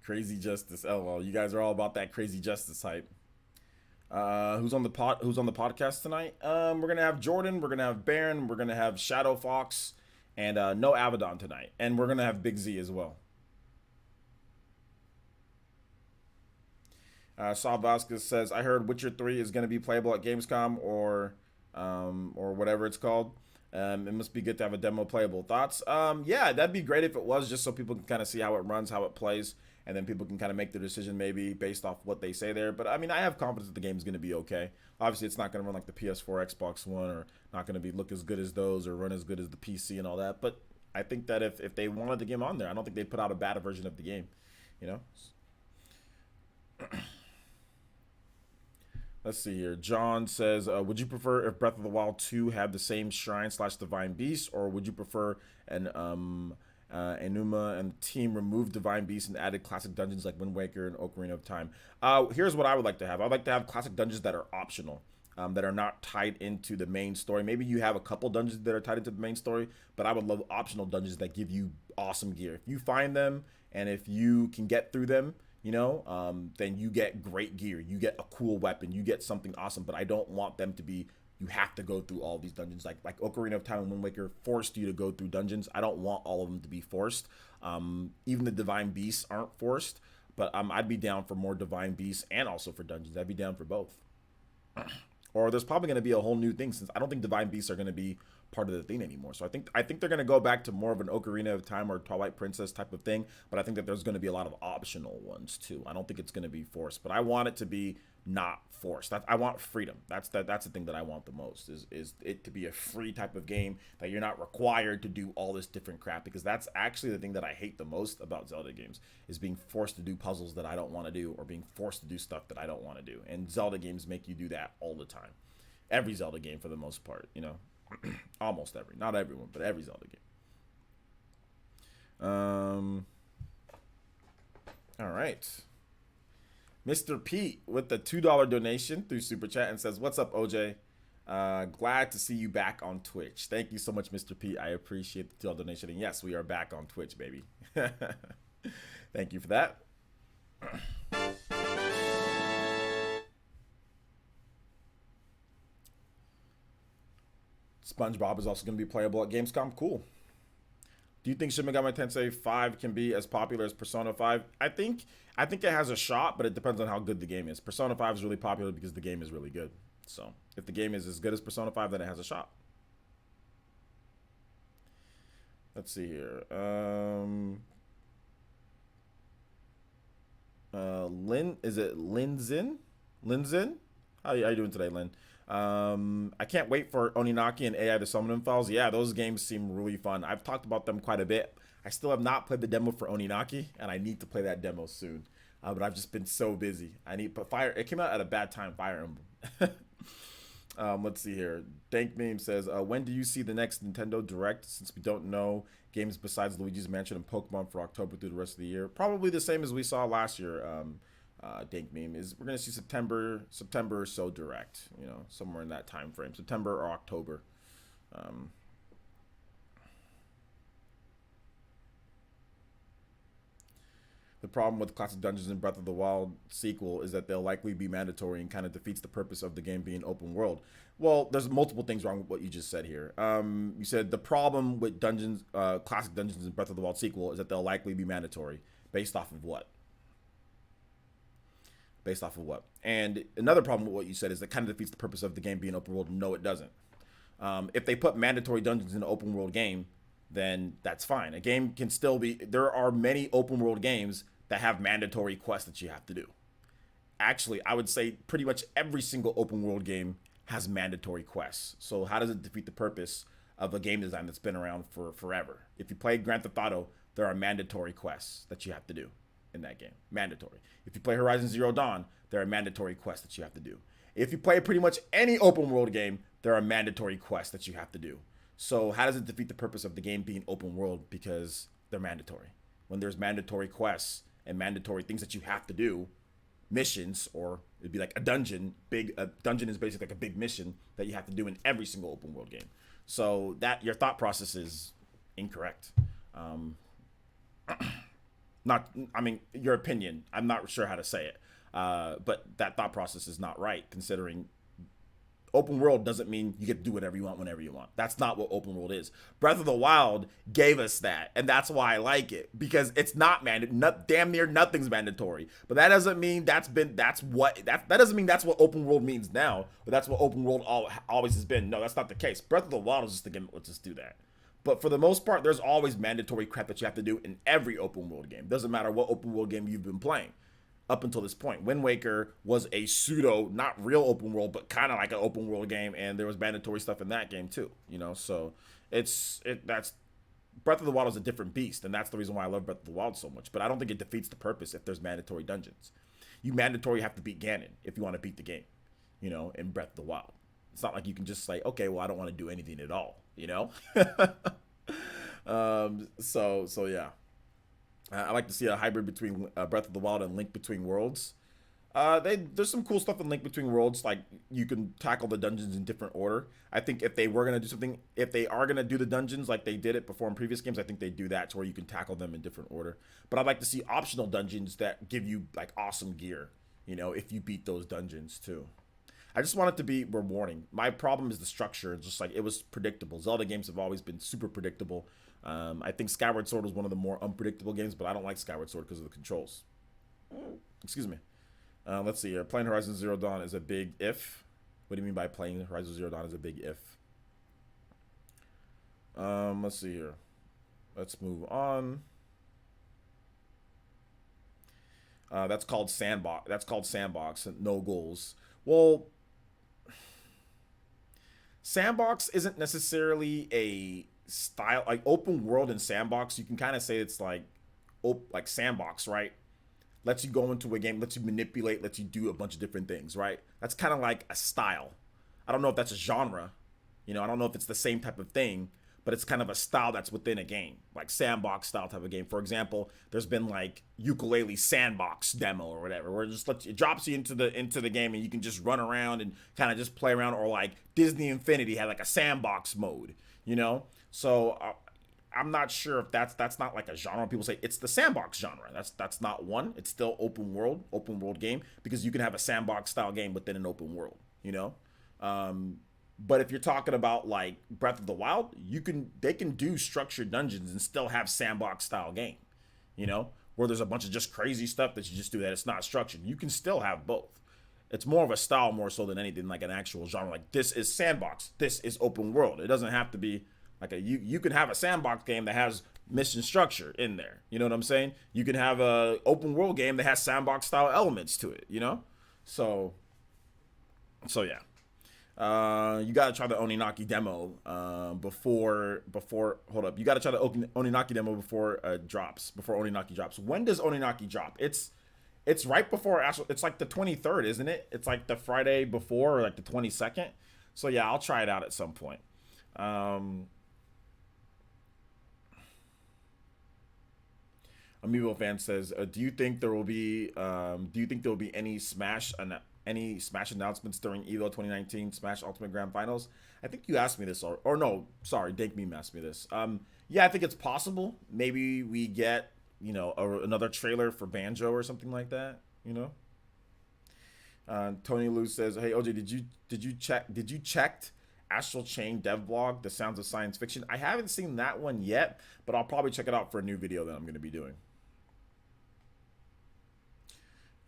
Crazy Justice. Oh well, you guys are all about that Crazy Justice hype. Who's on the podcast tonight? We're gonna have Jordan, we're gonna have Baron, we're gonna have Shadow Fox, and no Abaddon tonight. And we're gonna have Big Z as well. Saul Vasquez says, I heard Witcher 3 is gonna be playable at Gamescom or whatever it's called. It must be good to have a demo playable. Thoughts? Yeah, that'd be great if it was, just so people can kind of see how it runs, how it plays, and then people can kind of make their decision maybe based off what they say there. But I mean, I have confidence that the game's going to be okay. Obviously, it's not going to run like the PS4, Xbox One, or not going to look as good as those, or run as good as the PC and all that. But I think that if they wanted the game on there, I don't think they'd put out a bad version of the game. You know. Let's see here. John says, would you prefer if Breath of the Wild 2 had the same shrine / divine beast, or would you prefer an Enuma and team removed divine beasts and added classic dungeons like Wind Waker and Ocarina of Time? Here's what I would like to have. I'd like to have classic dungeons that are optional, that are not tied into the main story. Maybe you have a couple dungeons that are tied into the main story, but I would love optional dungeons that give you awesome gear. If you find them and if you can get through them, you know, then you get great gear. You get a cool weapon. You get something awesome. But I don't want them to be, you have to go through all these dungeons. Like Ocarina of Time and Wind Waker forced you to go through dungeons. I don't want all of them to be forced. Even the divine beasts aren't forced. But I'd be down for more divine beasts and also for dungeons. I'd be down for both. Or there's probably going to be a whole new thing, since I don't think divine beasts are going to be part of the thing anymore. So I think they're going to go back to more of an Ocarina of Time or Twilight Princess type of thing. But I think that there's going to be a lot of optional ones too. I don't think it's going to be forced, but I want it to be not forced. I want freedom. That's the thing that I want the most, is it to be a free type of game that you're not required to do all this different crap, because that's actually the thing that I hate the most about Zelda games, is being forced to do puzzles that I don't want to do, or being forced to do stuff that I don't want to do. And Zelda games make you do that all the time. Every Zelda game for the most part, you know. Almost every, not everyone, but every Zelda game. All right. Mr. Pete with the $2 donation through Super Chat and says, what's up, OJ? Glad to see you back on Twitch. Thank you so much, Mr. Pete. I appreciate the $2 donation. And yes, we are back on Twitch, baby. Thank you for that. SpongeBob is also going to be playable at Gamescom. Cool. Do you think Shin Megami Tensei 5 can be as popular as Persona 5? I think it has a shot, but it depends on how good the game is. Persona 5 is really popular because the game is really good. So if the game is as good as Persona 5, then it has a shot. Let's see here. Lin, is it Linzin? Linzin? How you doing today, Lin? I can't wait for Oninaki and AI to summon them files. Yeah, those games seem really fun. I've talked about them quite a bit. I still have not played the demo for Oninaki, and I need to play that demo soon. But I've just been so busy. But it came out at a bad time, Fire Emblem. Let's see here. Dank Meme says, when do you see the next Nintendo Direct? Since we don't know games besides Luigi's Mansion and Pokemon for October through the rest of the year. Probably the same as we saw last year. Dank Meme is we're gonna see September or so Direct. You know, somewhere in that time frame, September or October. The problem with Classic Dungeons and Breath of the Wild sequel is that they'll likely be mandatory and kind of defeats the purpose of the game being open world. Well, there's multiple things wrong with what you just said here. You said the problem with Classic Dungeons and Breath of the Wild sequel is that they'll likely be mandatory. Based off of what? Based off of what? And another problem with what you said is that kind of defeats the purpose of the game being open world. No, it doesn't. If they put mandatory dungeons in an open world game, then that's fine. A game can still be. There are many open world games that have mandatory quests that you have to do. Actually, I would say pretty much every single open world game has mandatory quests. So how does it defeat the purpose of a game design that's been around for forever? If you play Grand Theft Auto, there are mandatory quests that you have to do in that game. Mandatory. If you play Horizon Zero Dawn, there are mandatory quests that you have to do. If you play pretty much any open world game, there are mandatory quests that you have to do. So how does it defeat the purpose of the game being open world? Because they're mandatory. When there's mandatory quests and mandatory things that you have to do, missions, or it'd be like a dungeon. A dungeon is basically like a big mission that you have to do in every single open world game. So that your thought process is incorrect. Your opinion. I'm not sure how to say it, but that thought process is not right. Considering open world doesn't mean you get to do whatever you want whenever you want. That's not what open world is. Breath of the Wild gave us that, and that's why I like it, because it's not damn near nothing's mandatory. But that doesn't mean that doesn't mean that's what open world means now, or that's what open world always has been. No, that's not the case. Breath of the Wild is just the game. Let's just do that. But for the most part, there's always mandatory crap that you have to do in every open world game. Doesn't matter what open world game you've been playing up until this point. Wind Waker was a pseudo, not real open world, but kind of like an open world game, and there was mandatory stuff in that game too. You know, so that's Breath of the Wild is a different beast, and that's the reason why I love Breath of the Wild so much. But I don't think it defeats the purpose if there's mandatory dungeons. You mandatory have to beat Ganon if you want to beat the game, you know, in Breath of the Wild. It's not like you can just say, okay, well, I don't want to do anything at all, you know? So yeah. I like to see a hybrid between Breath of the Wild and Link Between Worlds. There's some cool stuff in Link Between Worlds, like you can tackle the dungeons in different order. I think if they were gonna do something, if they are gonna do the dungeons like they did it before in previous games, I think they do that to where you can tackle them in different order. But I'd like to see optional dungeons that give you like awesome gear, you know, if you beat those dungeons too. I just want it to be rewarding. My problem is the structure. It's just like it was predictable. Zelda games have always been super predictable. I think Skyward Sword was one of the more unpredictable games, but I don't like Skyward Sword because of the controls. Excuse me. Let's see here. Playing Horizon Zero Dawn is a big if. What do you mean by playing Horizon Zero Dawn is a big if? Let's see here. Let's move on. That's called sandbox. That's called sandbox and no goals. Well, sandbox isn't necessarily a style, like open world and sandbox. You can kind of say it's like sandbox, right? Lets you go into a game, lets you manipulate, lets you do a bunch of different things, right? That's kind of like a style. I don't know if that's a genre, you know, I don't know if it's the same type of thing, but it's kind of a style that's within a game, like sandbox style type of game. For example, there's been like ukulele sandbox demo or whatever, where it drops you into the game and you can just run around and kind of just play around. Or like Disney Infinity had like a sandbox mode, you know. So I'm not sure if that's not like a genre. People say it's the sandbox genre. That's not one. It's still open world game, because you can have a sandbox style game within an open world, you know. But if you're talking about like Breath of the Wild, they can do structured dungeons and still have sandbox style game, you know, where there's a bunch of just crazy stuff that you just do that it's not structured. You can still have both. It's more of a style more so than anything like an actual genre. Like this is sandbox, this is open world. It doesn't have to be Like you can have a sandbox game that has mission structure in there. You know what I'm saying? You can have a open world game that has sandbox style elements to it. You know, so yeah. You gotta try the Oninaki demo before hold up. You gotta try the Oninaki demo before drops. Before Oninaki drops. When does Oninaki drop? It's right before Astral. It's like the 23rd, isn't it? It's like the Friday before, or like the 22nd. So yeah, I'll try it out at some point. Amiibo fan says, "Do you think there will be any Smash announcements during EVO 2019 Smash Ultimate Grand Finals?" I think you asked me this, or no, sorry, Dank Meme asked me this. Yeah, I think it's possible. Maybe we get another trailer for Banjo or something like that. Tony Lou says, "Hey OJ, did you check Astral Chain dev blog, The Sounds of Science Fiction?" I haven't seen that one yet, but I'll probably check it out for a new video that I'm going to be doing.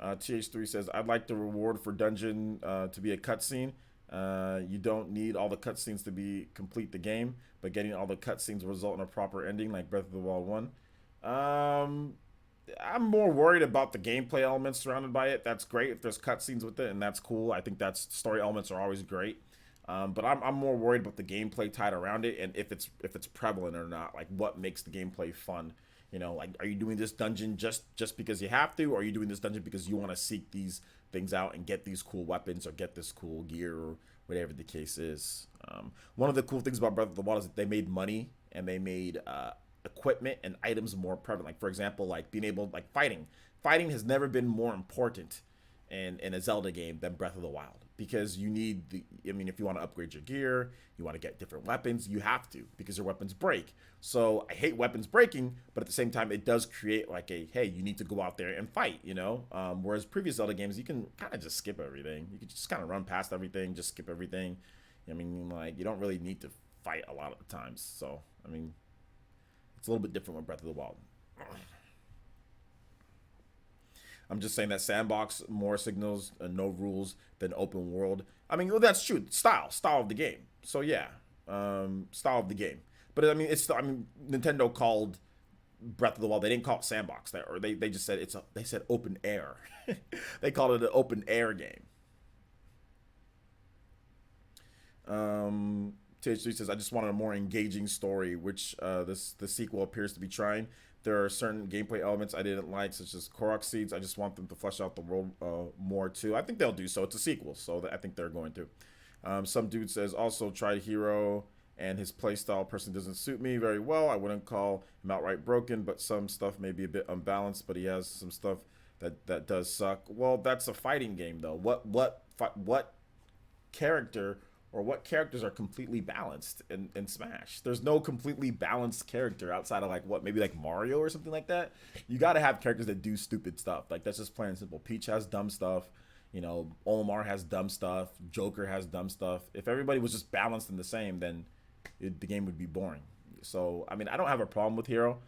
TH3 says, "I'd like the reward for dungeon to be a cutscene. You don't need all the cutscenes to complete the game, but getting all the cutscenes will result in a proper ending like Breath of the Wild 1. I'm more worried about the gameplay elements surrounded by it. That's great if there's cutscenes with it, and that's cool. I think that's story elements are always great. But I'm more worried about the gameplay tied around it, and if it's prevalent or not. Like, what makes the gameplay fun? Like, are you doing this dungeon just because you have to, or are you doing this dungeon because you want to seek these things out and get these cool weapons or get this cool gear or whatever the case is? One of the cool things about Breath of the Wild is that they made money and they made equipment and items more prevalent. Like, for example, like being able, like fighting has never been more important in a Zelda game than Breath of the Wild, because you need if you want to upgrade your gear, you want to get different weapons, you have to, because your weapons break. So I hate weapons breaking, but at the same time, it does create like hey, you need to go out there and fight, whereas previous Zelda games, you can kind of just skip everything. You can just kind of run past everything, just skip everything. Like, you don't really need to fight a lot of the times. So, it's a little bit different with Breath of the Wild. I'm just saying that sandbox more signals no rules than open world. Well, that's true. Style of the game. So yeah, style of the game. But Nintendo called Breath of the Wild. They didn't call it sandbox there, or they just said they said open air. They called it an open air game. TH3 says, "I just wanted a more engaging story, which the sequel appears to be trying. There are certain gameplay elements I didn't like, such as Korok seeds. I just want them to flesh out the world more too." I think they'll do so. It's a sequel, so I think they're going to. Some dude says, "Also tried Hero, and his playstyle person doesn't suit me very well. I wouldn't call him outright broken, but some stuff may be a bit unbalanced, but he has some stuff that does suck." Well, that's a fighting game, though. What character or what characters are completely balanced in Smash? There's no completely balanced character outside of maybe like Mario or something like that. You got to have characters that do stupid stuff. Like, that's just plain and simple. Peach has dumb stuff. Olimar has dumb stuff. Joker has dumb stuff. If everybody was just balanced and the same, then the game would be boring. So, I don't have a problem with Hero.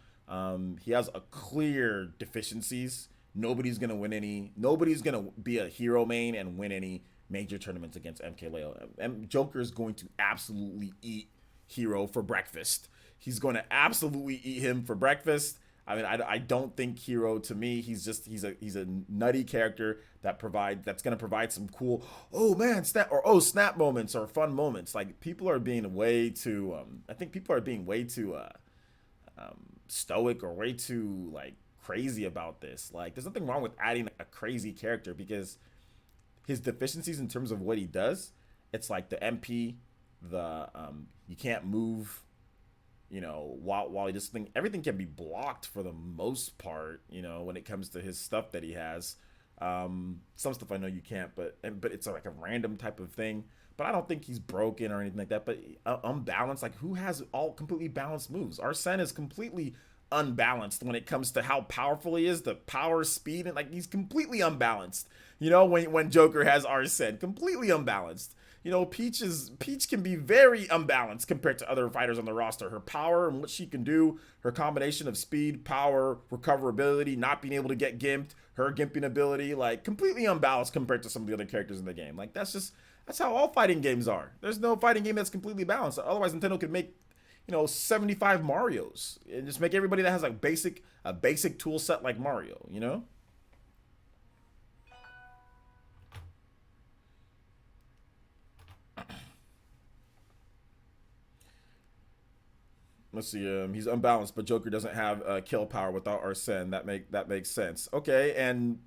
He has a clear deficiencies. Nobody's going to be a Hero main and win any major tournaments against MKLeo. Joker is going to absolutely eat Hero for breakfast. He's going to absolutely eat him for breakfast. I don't think Hero, to me, he's a nutty character that's going to provide some cool snap moments or fun moments. Like, people are being way too stoic or way too crazy about this. Like, there's nothing wrong with adding a crazy character, because his deficiencies in terms of what he does, it's like the MP, you can't move, while he does something. Everything can be blocked for the most part, when it comes to his stuff that he has. Some stuff I know you can't, but it's like a random type of thing. But I don't think he's broken or anything like that. But unbalanced, like, who has all completely balanced moves? Arsene is completely unbalanced when it comes to how powerful he is, the power, speed, and he's completely unbalanced. When Joker has Arsene, completely unbalanced. Peach can be very unbalanced compared to other fighters on the roster. Her power and what she can do, her combination of speed, power, recoverability, not being able to get gimped, her gimping ability, completely unbalanced compared to some of the other characters in the game. That's how all fighting games are. There's no fighting game that's completely balanced. Otherwise, Nintendo could make 75 Marios and just make everybody that has like a basic tool set like Mario, Let's see. He's unbalanced, but Joker doesn't have kill power without Arsene. That makes sense. Okay, and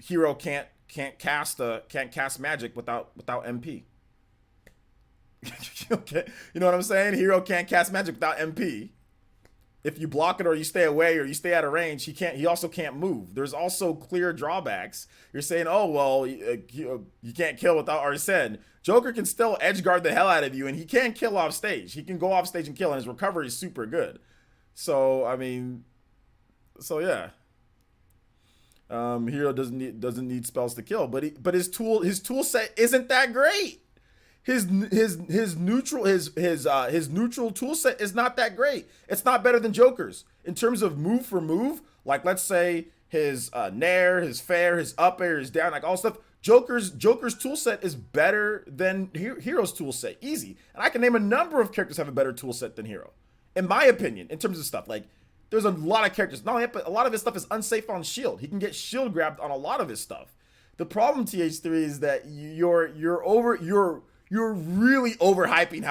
Hero can't cast magic without MP. Okay, you know what I'm saying? Hero can't cast magic without MP. If you block it or you stay away or you stay out of range, he also can't move. There's also clear drawbacks. You're saying, oh well, you can't kill without Arsene. Joker can still edge guard the hell out of you, and he can kill off stage. He can go off stage and kill, and his recovery is super good. So I mean, yeah. Hero doesn't need spells to kill, but his tool set isn't that great. His neutral tool set is not that great. It's not better than Joker's in terms of move for move. Like let's say his nair, his fair, his up air, his down, like all stuff. Joker's tool set is better than Hero's tool set, easy. And I can name a number of characters that have a better tool set than Hero, in my opinion, in terms of stuff. Like there's a lot of characters. Not only that, but a lot of his stuff is unsafe on shield. He can get shield grabbed on a lot of his stuff. The problem, TH3, is that you're really overhyping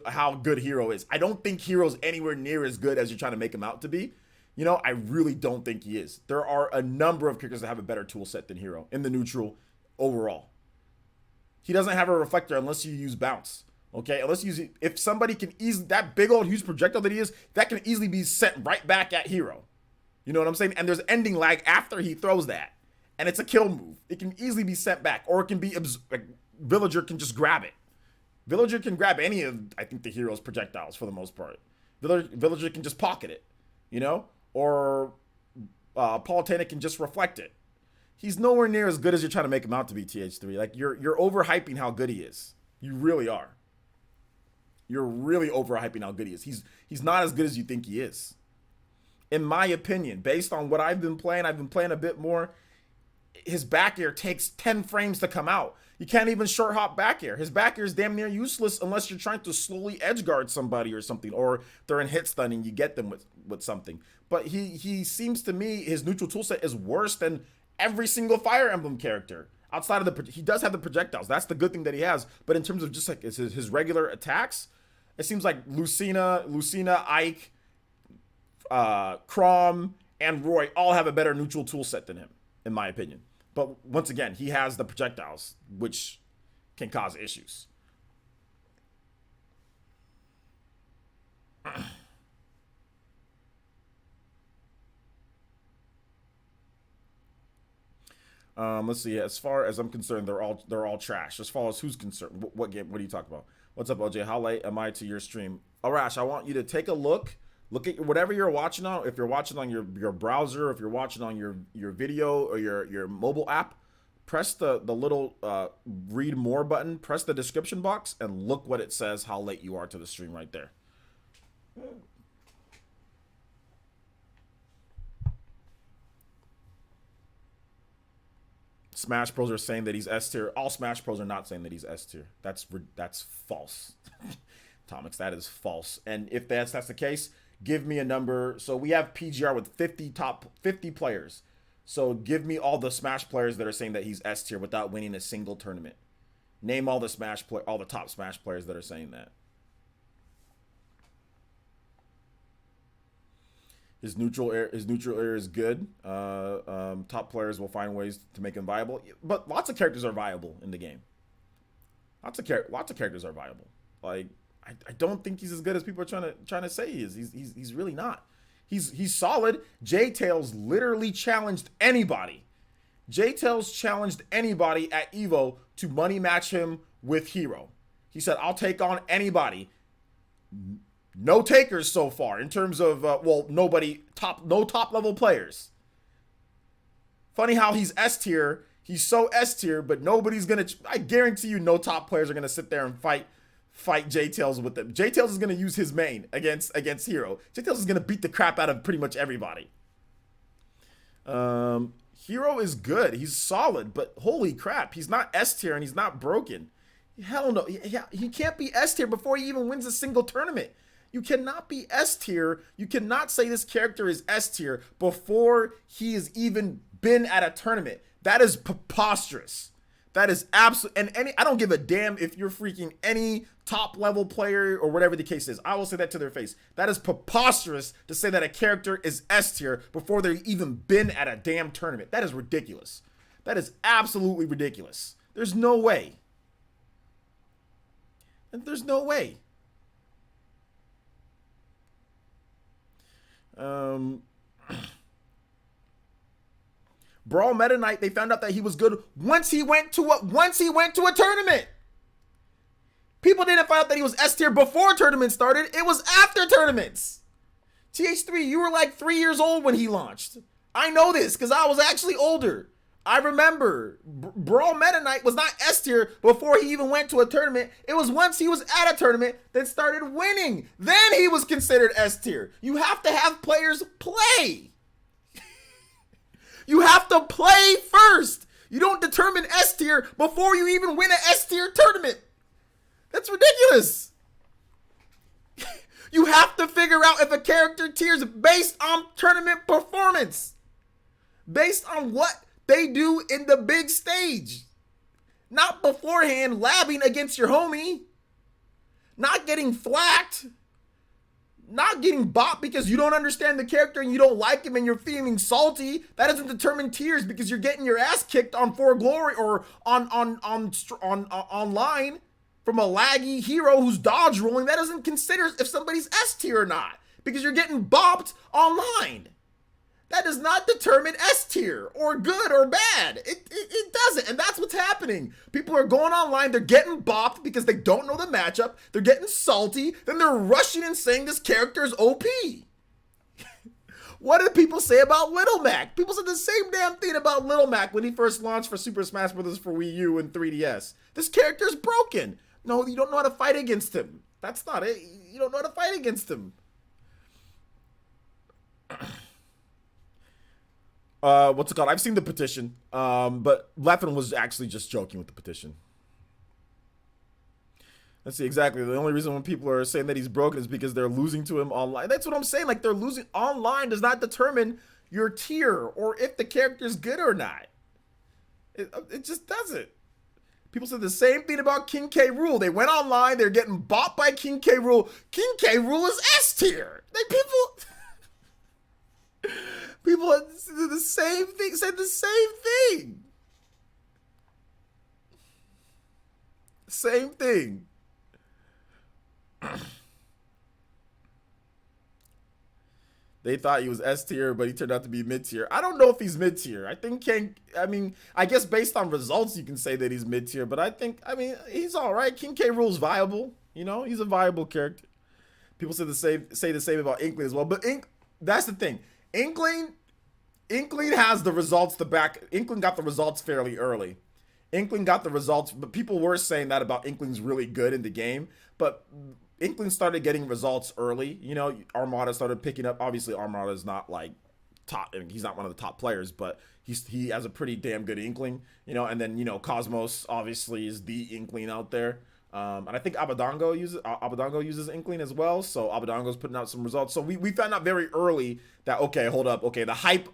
how good Hero is. I don't think Hero's anywhere near as good as you're trying to make him out to be. I really don't think he is. There are a number of characters that have a better tool set than Hero in the neutral overall. He doesn't have a reflector unless you use bounce. Okay, if somebody can easily, that big old huge projectile that he is, that can easily be sent right back at Hero. You know what I'm saying? And there's ending lag after he throws that. And it's a kill move. It can easily be sent back, or it can be, Villager can just grab it. Villager can grab any of, I think, the Hero's projectiles for the most part. Villager can just pocket it, or Palutena can just reflect it. He's nowhere near as good as you're trying to make him out to be, TH3. Like, you're overhyping how good he is. You really are. You're really overhyping how good he is. He's not as good as you think he is. In my opinion, based on what I've been playing a bit more. His back air takes 10 frames to come out. You can't even short hop back air. His back air is damn near useless unless you're trying to slowly edge guard somebody or something, or they're in hit stun and you get them with something. But he seems to me, his neutral toolset is worse than every single Fire Emblem character. Outside of he does have the projectiles. That's the good thing that he has. But in terms of just like his regular attacks, it seems like Lucina, Ike, Chrom, and Roy all have a better neutral toolset than him, in my opinion. But once again, he has the projectiles, which can cause issues. Let's see. As far as I'm concerned, they're all trash. As far as who's concerned, what game? What are you talking about? What's up, OJ? How late am I to your stream? Arash, I want you to take a look. Look at whatever you're watching on. If you're watching on your browser, if you're watching on your video or your mobile app, press the little read more button. Press the description box and look what it says. How late you are to the stream right there. Smash Bros are saying that he's S tier. All Smash Bros are not saying that he's S tier. That's false. Tomix, that is false. And if that's the case, give me a number. So we have PGR with 50 top 50 players. So give me all the Smash players that are saying that he's S tier without winning a single tournament. Name all the top Smash players that are saying that. His neutral air is good. Top players will find ways to make him viable, but lots of characters are viable in the game. Lots of characters are viable. Like I don't think he's as good as people are trying to say he is. He's really not. He's solid. J-Tails literally challenged anybody. J-Tails challenged anybody at Evo to money match him with Hero. He said, "I'll take on anybody." No takers so far in terms of no top level players. Funny how he's S tier. He's so S tier, but nobody's gonna. I guarantee you, no top players are gonna sit there and fight J-Tails with them. J-Tails is gonna use his main against Hero. J-Tails is gonna beat the crap out of pretty much everybody. Hero is good. He's solid, but holy crap, he's not S tier and he's not broken. Hell no, he can't be S tier before he even wins a single tournament. You cannot be S tier. You cannot say this character is S tier before he has even been at a tournament. That is preposterous. That is absolute. And I don't give a damn if you're freaking any top level player or whatever the case is. I will say that to their face. That is preposterous to say that a character is S tier before they've even been at a damn tournament. That is ridiculous. That is absolutely ridiculous. There's no way. And there's no way. Brawl Meta Knight, they found out that he was good once he went to a tournament. People didn't find out that he was S tier before tournaments started. It was after tournaments. TH3, you were like 3 years old when he launched. I know this because I was actually older. I remember Brawl Meta Knight was not S tier before he even went to a tournament. It was once he was at a tournament that started winning. Then he was considered S tier. You have to have players play. You have to play first. You don't determine S tier before you even win an S tier tournament. That's ridiculous. You have to figure out if a character tiers based on tournament performance. Based on what they do in the big stage. Not beforehand labbing against your homie. Not getting flacked. Not getting bopped because you don't understand the character and you don't like him and you're feeling salty. That doesn't determine tiers because you're getting your ass kicked on For Glory or on online from a laggy hero who's dodge rolling. That doesn't consider if somebody's S tier or not because you're getting bopped online. That does not determine S tier or good or bad. It doesn't. And that's what's happening. People are going online. They're getting bopped because they don't know the matchup. They're getting salty. Then they're rushing and saying this character is OP. What did people say about Little Mac? People said the same damn thing about Little Mac when he first launched for Super Smash Bros. For Wii U and 3DS. This character's broken. No, you don't know how to fight against him. That's not it. You don't know how to fight against him. What's it called? I've seen the petition, but Leffen was actually just joking with the petition. Let's see, exactly. The only reason when people are saying that he's broken is because they're losing to him online. That's what I'm saying. Like, they're losing online does not determine your tier or if the character's good or not. It just doesn't. People said the same thing about King K. Rool. They went online, they're getting bought by King K. Rool. King K. Rool is S tier. People did the same thing, said the same thing. Same thing. They thought he was S tier, but he turned out to be mid tier. I don't know if he's mid tier. I guess based on results, you can say that he's mid tier, but he's all right. King K. Rool's viable. You know, he's a viable character. People say the same about Inkling as well, but that's the thing. Inkling has the results to back. Inkling got the results fairly early. Inkling got the results, but people were saying that about Inkling's really good in the game. But Inkling started getting results early. You know, Armada started picking up. Obviously, Armada is not like top. He's not one of the top players, but he has a pretty damn good Inkling. You know, and then Cosmos obviously is the Inkling out there. And I think Abadango uses Inkling as well. So Abadango's putting out some results. So we found out very early that, okay, hold up. Okay, the hype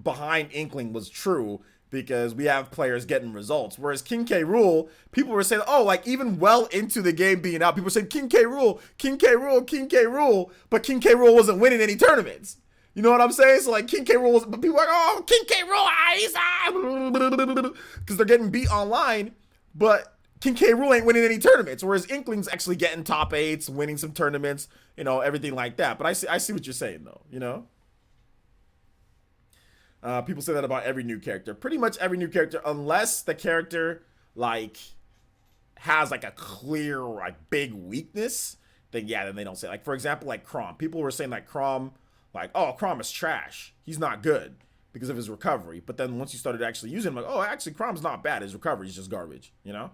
behind Inkling was true because we have players getting results. Whereas King K. Rool, people were saying, oh, like even well into the game being out, people were saying King K. Rool, King K. Rool, King K. Rool, but King K. Rool wasn't winning any tournaments. You know what I'm saying? So like King K. Rool was, but people were like, oh, King K. Rool, because they're getting beat online, but King K. Rool ain't winning any tournaments, whereas Inkling's actually getting top 8s, winning some tournaments, you know, everything like that. But I see what you're saying, though, you know? People say that about every new character. Pretty much every new character, unless the character, like, has, like, a clear, like, big weakness, then they don't say. Like, for example, like, Chrom. People were saying, like, Chrom, like, oh, Chrom is trash. He's not good because of his recovery. But then once you started actually using him, like, oh, actually, Chrom's not bad. His recovery is just garbage, you know?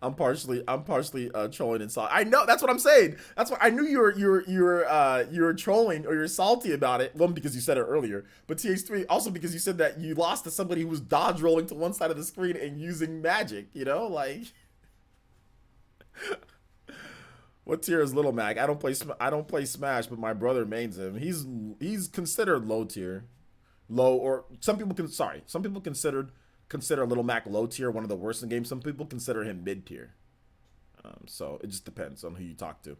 I'm partially trolling and salty. I know, that's what I'm saying. That's why I knew you were trolling or you're salty about it. One, because you said it earlier, but TH3 also because you said that you lost to somebody who was dodge rolling to one side of the screen and using magic. You know, like what tier is Little Mac? I don't play Smash, but my brother mains him. He's considered low tier, low, or some people consider Little Mac low tier, one of the worst in the game. Some people consider him mid tier. So it just depends on who you talk to.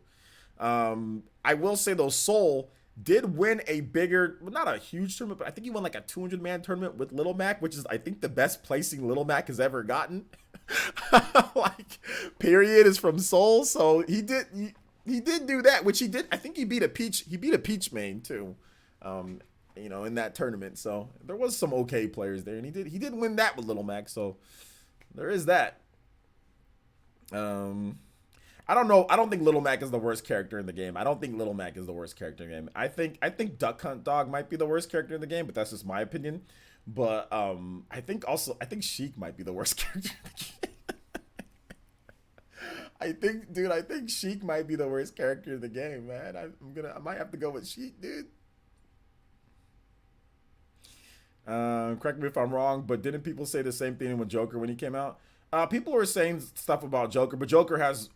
I will say though, Soul did win a bigger, well, not a huge tournament, but I think he won like a 200-man tournament with Little Mac, which is I think the best placing Little Mac has ever gotten. Like, period is from Soul. So he did do that, which he did. I think he beat a Peach main too. In that tournament. So there was some okay players there, and he did win that with Little Mac. So there is that. I don't know. I don't think Little Mac is the worst character in the game. I don't think Little Mac is the worst character in the game. I think Duck Hunt Dog might be the worst character in the game, but that's just my opinion. But I think Sheik might be the worst character in the game. I think Sheik might be the worst character in the game, man. I might have to go with Sheik, dude. Correct me if I'm wrong, but didn't people say the same thing with Joker when he came out? People were saying stuff about Joker, but Joker has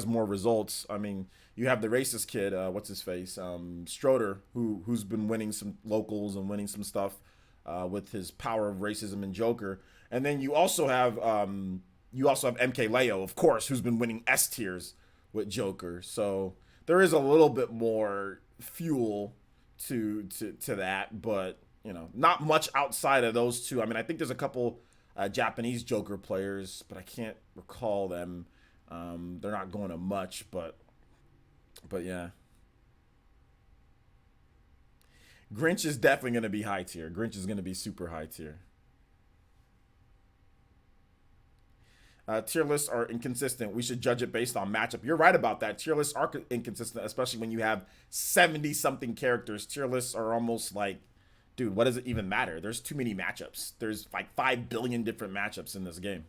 more results. I mean, you have the racist kid, what's his face, Stroder, who's been winning some locals and winning some stuff with his power of racism in Joker, and then you also have MK Leo, of course, who's been winning S tiers with Joker. So there is a little bit more fuel to that, but not much outside of those two. I mean, I think there's a couple Japanese Joker players, but I can't recall them. They're not going to much, but yeah. Grinch is definitely going to be high tier. Grinch is going to be super high tier. Tier lists are inconsistent. We should judge it based on matchup. You're right about that. Tier lists are inconsistent, especially when you have 70-something characters. Tier lists are almost like, dude, what does it even matter? There's too many matchups. There's like 5 billion different matchups in this game.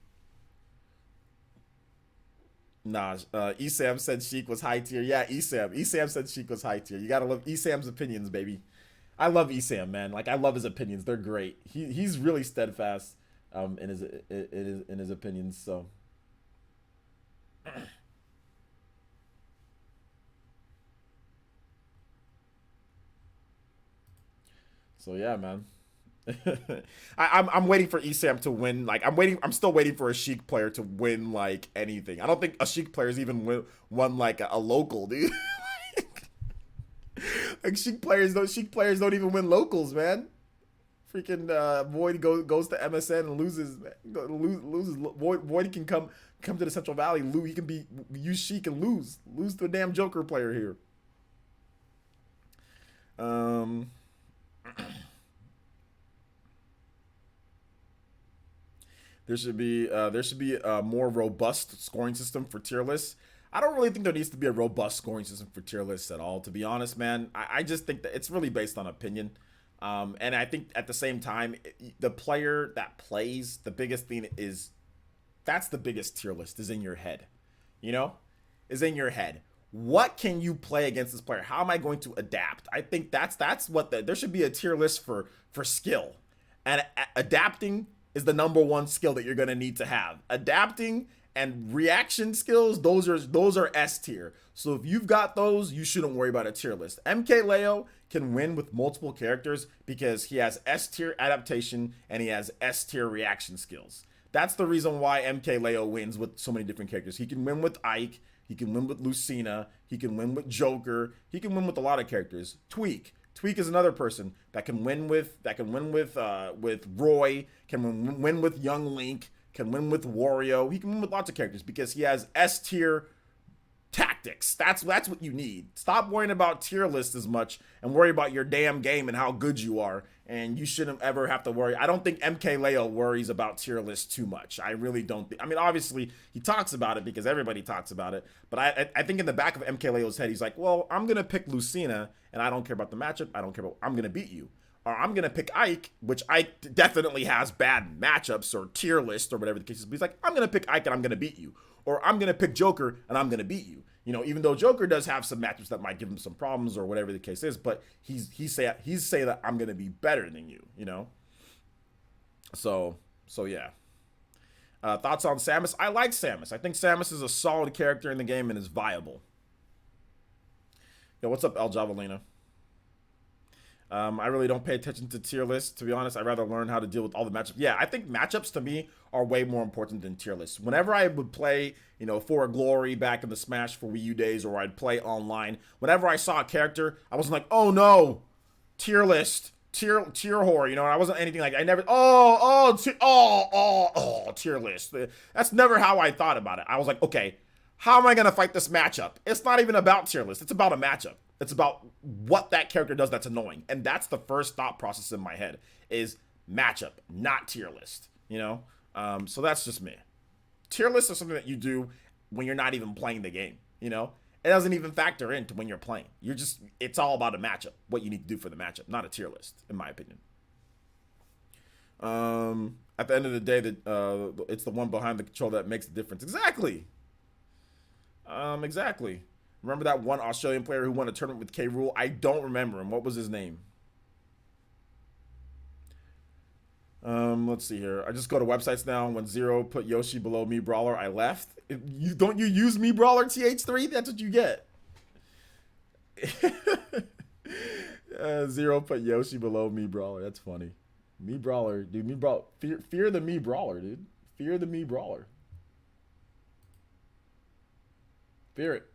Nah, Esam said Sheik was high tier. Yeah, Esam said Sheik was high tier. You gotta love Esam's opinions, baby. I love Esam, man. Like, I love his opinions. They're great. He's really steadfast in his opinions. So. So yeah, man. I'm waiting for Esam to win. Like, I'm still waiting for a Sheik player to win like anything. I don't think a Sheik player's even won like a local, dude. Like Sheik players don't even win locals, man. Freaking Void goes to MSN and loses. Void can come to the Central Valley. He can use Sheik and lose to a damn Joker player here. There should be a more robust scoring system for tier lists. I don't really think there needs to be a robust scoring system for tier lists at all, to be honest, man. I just think that it's really based on opinion. And I think at the same time, the player that plays, the biggest thing is, that's the biggest tier list, is in your head. Is in your head. What can you play against this player? How am I going to adapt? I think that's what there should be a tier list for skill. And adapting is the number one skill that you're going to need to have. Adapting and reaction skills, those are S tier. So if you've got those, you shouldn't worry about a tier list. MK Leo can win with multiple characters because he has S tier adaptation and he has S tier reaction skills. That's the reason why MK Leo wins with so many different characters. He can win with Ike, he can win with Lucina, he can win with Joker, he can win with a lot of characters. Tweak is another person that can win with Roy, can win with Young Link, can win with Wario. He can win with lots of characters because he has S tier tactics. That's what you need. Stop worrying about tier lists as much and worry about your damn game and how good you are. And you shouldn't ever have to worry. I don't think MK Leo worries about tier lists too much. I really don't think. I mean, obviously he talks about it because everybody talks about it. But I think in the back of MK Leo's head, he's like, well, I'm gonna pick Lucina and I don't care about the matchup. I don't care about. I'm gonna beat you. or I'm gonna pick Ike, which Ike definitely has bad matchups or tier list or whatever the case is. But he's like, I'm gonna pick Ike and I'm gonna beat you, or I'm gonna pick Joker and I'm gonna beat you. You know, even though Joker does have some matchups that might give him some problems or whatever the case is, but he's say that I'm gonna be better than you. You know, so yeah. Thoughts on Samus? I like Samus. I think Samus is a solid character in the game and is viable. Yo, what's up, El Javelina? I really don't pay attention to tier lists, to be honest. I'd rather learn how to deal with all the matchups. Yeah, I think matchups to me are way more important than tier lists. Whenever I would play, you know, For Glory back in the Smash for Wii U days, or I'd play online, whenever I saw a character, I wasn't like, oh no, tier list, tier whore, you know, and I wasn't anything like, I never, tier list. That's never how I thought about it. I was like, okay, how am I going to fight this matchup? It's not even about tier list. It's about a matchup. It's about what that character does that's annoying. And that's the first thought process in my head is matchup, not tier list, you know? So that's just me. Tier lists are something that you do when you're not even playing the game, you know? It doesn't even factor into when you're playing. It's all about a matchup, what you need to do for the matchup, not a tier list, in my opinion. At the end of the day, it's the one behind the control that makes the difference. Exactly. Exactly. Remember that one Australian player who won a tournament with K. Rool? I don't remember him. What was his name? Let's see here. I just go to websites now. When Zero put Yoshi below Me Brawler, I left. Don't you use Me Brawler TH3? That's what you get. Zero put Yoshi below Me Brawler. That's funny. Me Brawler, dude. Me Brawler. Fear the Me Brawler, dude. Fear the Me Brawler. Fear it.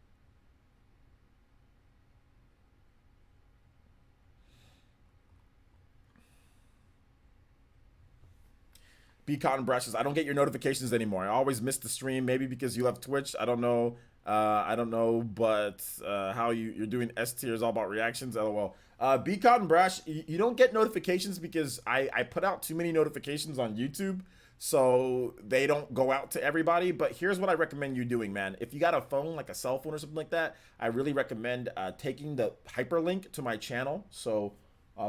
B Cotton Brushes. I don't get your notifications anymore. I always miss the stream. Maybe because you left Twitch. I don't know. But how you're doing S tier is all about reactions. LOL. B Cotton Brash. You don't get notifications because I put out too many notifications on YouTube, so they don't go out to everybody. But here's what I recommend you doing, man. If you got a phone, like a cell phone or something like that, I really recommend taking the hyperlink to my channel. So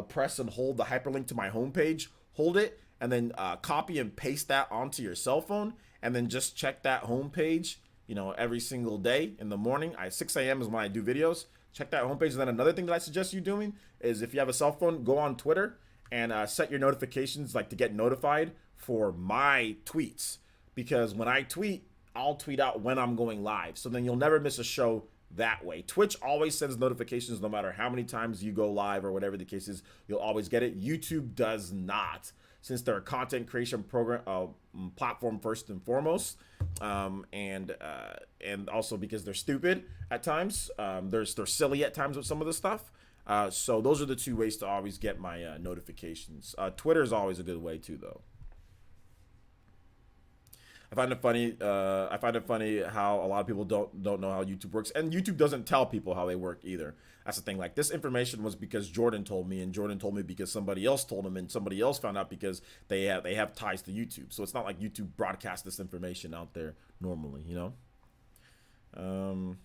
press and hold the hyperlink to my homepage. Hold it. And then copy and paste that onto your cell phone, and then just check that homepage, you know, every single day in the morning. 6 a.m. is when I do videos. Check that homepage. And then another thing that I suggest you doing is if you have a cell phone, go on Twitter and set your notifications like to get notified for my tweets. Because when I tweet, I'll tweet out when I'm going live. So then you'll never miss a show that way. Twitch always sends notifications no matter how many times you go live or whatever the case is. You'll always get it. YouTube does not. Since they're a content creation program platform first and foremost, and also because they're stupid at times, they're silly at times with some of the stuff. So those are the two ways to always get my notifications. Twitter is always a good way too, though. I find it funny. I find it funny how a lot of people don't know how YouTube works, and YouTube doesn't tell people how they work either. That's the thing. Like, this information was because Jordan told me, and Jordan told me because somebody else told him, and somebody else found out because they have ties to YouTube. So it's not like YouTube broadcasts this information out there normally, you know.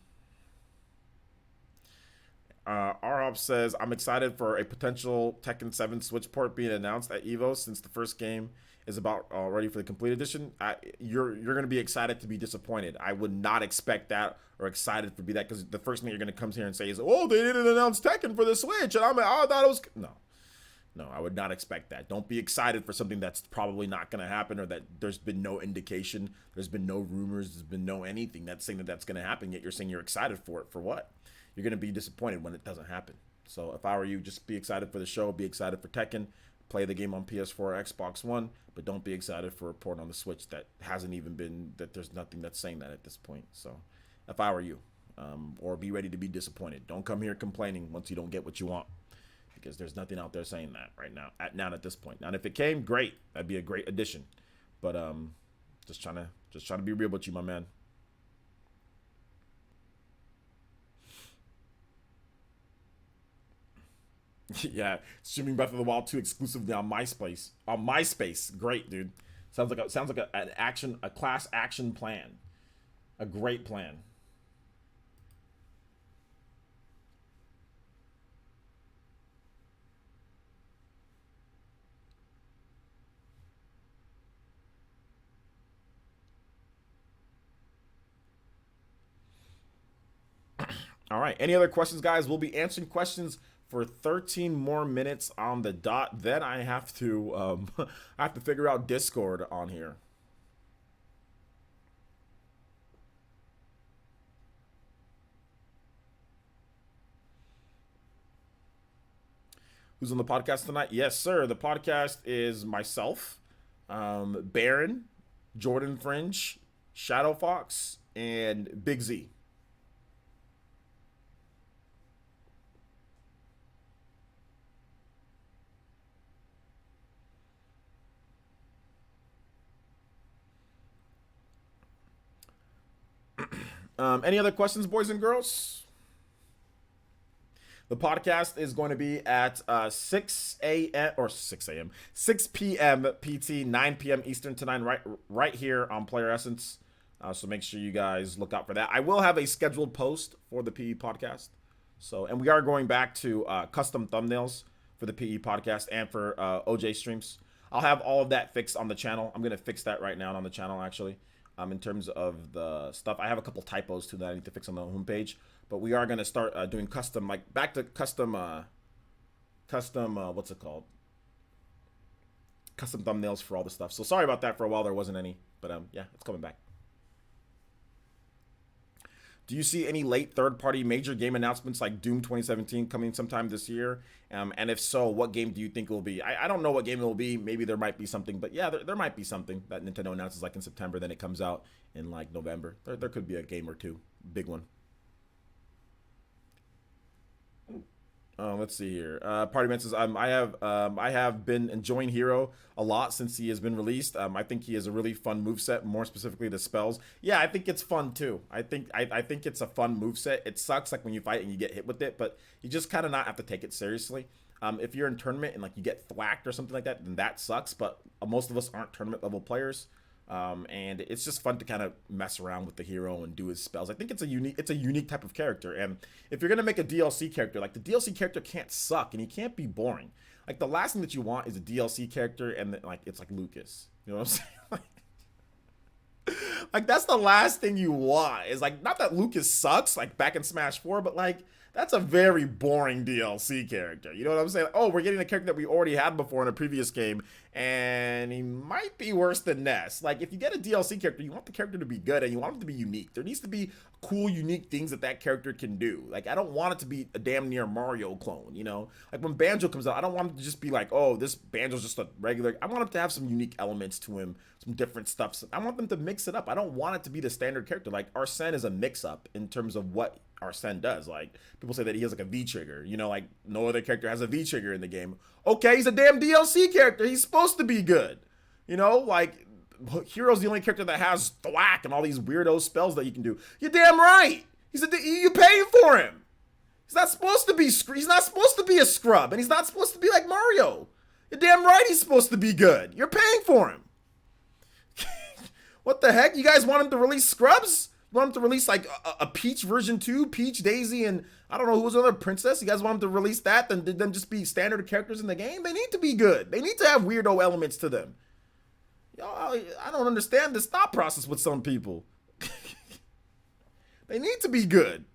Arhop says, I'm excited for a potential Tekken 7 Switch port being announced at EVO since the first game is about ready for the complete edition. You're going to be excited to be disappointed. I would not expect that or excited to be that, because the first thing you're going to come here and say is, oh, they didn't announce Tekken for the Switch, and I thought it was... No, I would not expect that. Don't be excited for something that's probably not going to happen, or that there's been no indication, there's been no rumors, there's been no anything that's saying that that's going to happen, yet you're saying you're excited for it. For what? You're going to be disappointed when it doesn't happen. So if I were you, just be excited for the show, be excited for Tekken, play the game on PS4 or Xbox One, but don't be excited for a port on the Switch that hasn't even been, that there's nothing that's saying that at this point. So if I were you, or be ready to be disappointed. Don't come here complaining once you don't get what you want, because there's nothing out there saying that right now, at this point. Now, if it came, great, that'd be a great addition. But just trying to be real with you, my man. Yeah, streaming Breath of the Wild 2 exclusively on MySpace. On MySpace, great, dude. Sounds like a class action plan, a great plan. All right. Any other questions, guys? We'll be answering questions for 13 more minutes on the dot. Then I have to I have to figure out Discord on here. Who's on the podcast tonight? Yes, sir. The podcast is myself, Baron, Jordan Fringe, Shadow Fox, and Big Z. Any other questions, boys and girls? The podcast is going to be at 6 a.m. or 6 a.m. 6 p.m. PT, 9 p.m. Eastern tonight, right here on PlayerEssence. So make sure you guys look out for that. I will have a scheduled post for the PE podcast. So, and we are going back to custom thumbnails for the PE podcast and for OJ streams. I'll have all of that fixed on the channel. I'm going to fix that right now on the channel, actually. In terms of the stuff, I have a couple typos too that I need to fix on the homepage. But we are going to start doing custom, like back to custom, what's it called? Custom thumbnails for all the stuff. So sorry about that. For a while there wasn't any, but yeah, it's coming back. Do you see any late third-party major game announcements like Doom 2017 coming sometime this year? And if so, what game do you think it will be? I don't know what game it will be. Maybe there might be something, but yeah, there might be something that Nintendo announces like in September, then it comes out in like November. There could be a game or two, big one. Let's see here. Partyman says, I have been enjoying Hero a lot since he has been released. I think he has a really fun moveset, more specifically the spells. Yeah, I think it's fun too. I think it's a fun moveset. It sucks like when you fight and you get hit with it, but you just kind of not have to take it seriously. If you're in tournament and like you get thwacked or something like that, then that sucks. But most of us aren't tournament level players. And it's just fun to kind of mess around with the hero and do his spells. I think it's a unique type of character. And if you're gonna make a DLC character, like the DLC character can't suck and he can't be boring. Like the last thing that you want is a DLC character and like it's like Lucas. You know what I'm saying? Like that's the last thing you want. Is like not that Lucas sucks like back in Smash 4, but like that's a very boring DLC character. You know what I'm saying? Oh, we're getting a character that we already had before in a previous game, and he might be worse than Ness. Like, if you get a DLC character, you want the character to be good, and you want him to be unique. There needs to be cool, unique things that character can do. Like, I don't want it to be a damn near Mario clone, you know? Like, when Banjo comes out, I don't want him to just be like, oh, this Banjo's just a regular... I want him to have some unique elements to him, some different stuff. So I want them to mix it up. I don't want it to be the standard character. Like, Arsene is a mix-up in terms of what Arsene does. Like, people say that he has like a V-trigger, you know, like no other character has a V-trigger in the game. Okay, he's a damn DLC character. He's supposed to be good. You know, like Hero's the only character that has thwack and all these weirdo spells that you can do. You're damn right. You paying for him. He's not supposed to be a scrub, and he's not supposed to be like Mario. You're damn right he's supposed to be good. You're paying for him. What the heck? You guys want him to release scrubs? You want him to release like a Peach version 2, Peach, Daisy, and I don't know who was another princess. You guys want him to release that, then did them just be standard characters in the game? They need to be good. They need to have weirdo elements to them. Y'all, I don't understand this thought process with some people. They need to be good.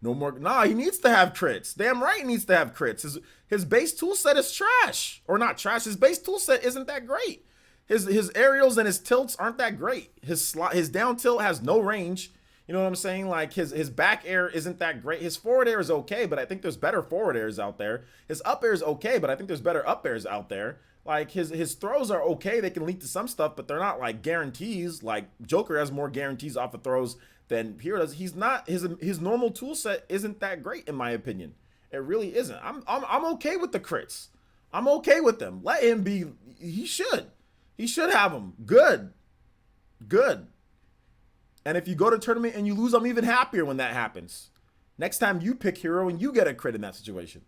No more. Nah, he needs to have crits. Damn right he needs to have crits. His base tool set is trash. Or not trash. His base tool set isn't that great. His aerials and his tilts aren't that great. His down tilt has no range. You know what I'm saying? Like his back air isn't that great. His forward air is okay, but I think there's better forward airs out there. His up air is okay, but I think there's better up airs out there. Like his throws are okay. They can lead to some stuff, but they're not like guarantees. Like Joker has more guarantees off of throws than Hero does. He's not his normal tool set isn't that great in my opinion. It really isn't. I'm okay with the crits. I'm okay with them. Let him be. He should have them. Good. And if you go to tournament and you lose, I'm even happier when that happens. Next time you pick Hero and you get a crit in that situation.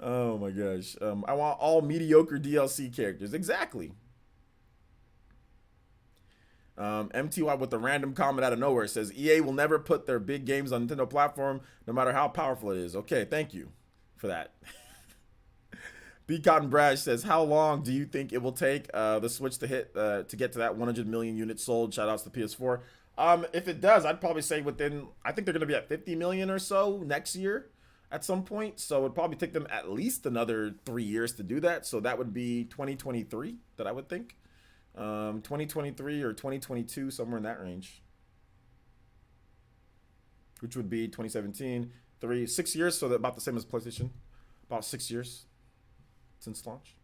Oh my gosh. I want all mediocre DLC characters. Exactly. MTY with the random comment out of nowhere says EA will never put their big games on Nintendo platform no matter how powerful it is. Okay, thank you for that. B Cotton Brash says, how long do you think it will take the Switch to hit to get to that 100 million units sold? Shout outs to PS4. If it does, I'd probably say within, I think they're going to be at 50 million or so next year at some point. So it'd probably take them at least another 3 years to do that. So that would be 2023 that I would think. 2023 or 2022, somewhere in that range. Which would be 2017, 6 years. So about the same as PlayStation. About 6 years since launch.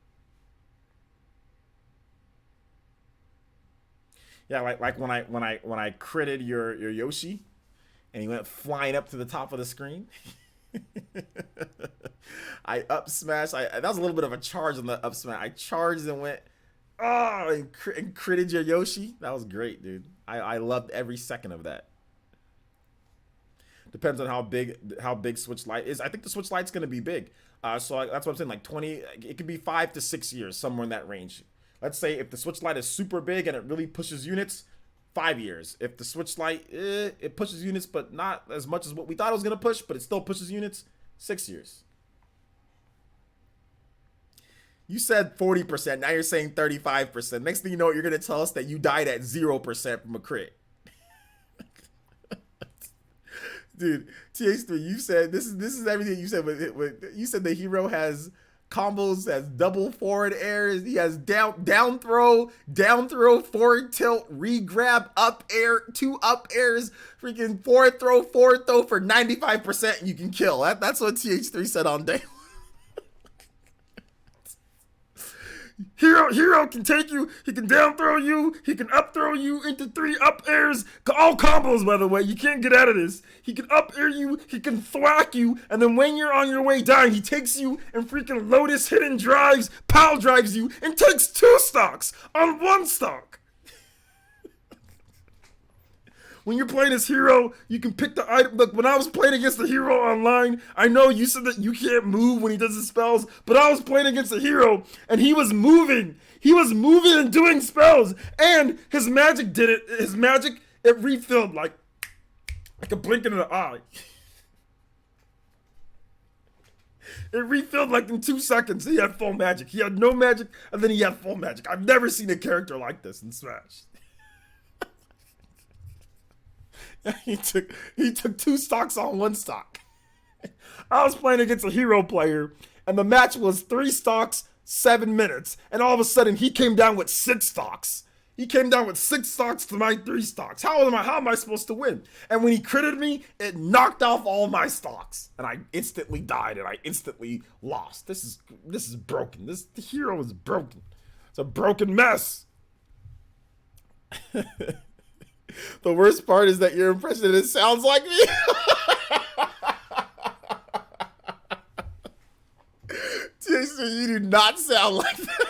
Yeah, like when I critted your Yoshi, and he went flying up to the top of the screen. I up smashed. That was a little bit of a charge on the up smash. I charged and went, oh, and critted your Yoshi. That was great, dude. I loved every second of that. Depends on how big Switch Lite is. I think the Switch Lite's gonna be big. So that's what I'm saying. Like 20, it could be 5 to 6 years, somewhere in that range. Let's say if the Switch Lite is super big and it really pushes units, 5 years. If the Switch Lite, it pushes units, but not as much as what we thought it was going to push, but it still pushes units, 6 years. You said 40%. Now you're saying 35%. Next thing you know, you're going to tell us that you died at 0% from a crit. Dude, TH3, you said, this is everything you said. You said the hero has combos, has double forward airs, he has down throw, forward tilt, re-grab, up air, 2 up airs, freaking forward throw for 95% and you can kill. That's what TH3 said on day 1. Hero can take you, he can down throw you, he can up throw you into 3 up airs, all combos by the way, you can't get out of this. He can up air you, he can thwack you, and then when you're on your way down, he takes you and freaking Lotus hidden drives, pile drives you, and takes 2 stocks on 1 stock. When you're playing as hero, you can pick the item. Look, when I was playing against the hero online, I know you said that you can't move when he does his spells, but I was playing against a hero, and he was moving. He was moving and doing spells, and his magic did it. His magic, it refilled like a blink in the eye. It refilled like in 2 seconds. He had full magic. He had no magic, and then he had full magic. I've never seen a character like this in Smash. He took 2 stocks on 1 stock. I was playing against a hero player, and the match was 3 stocks, 7 minutes, and all of a sudden he came down with 6 stocks. He came down with 6 stocks to my 3 stocks. How am I supposed to win? And when he critted me, it knocked off all my stocks, and I instantly died and I instantly lost. This is broken. The hero is broken. It's a broken mess. The worst part is that your impression of it sounds like me. Jason, you do not sound like that.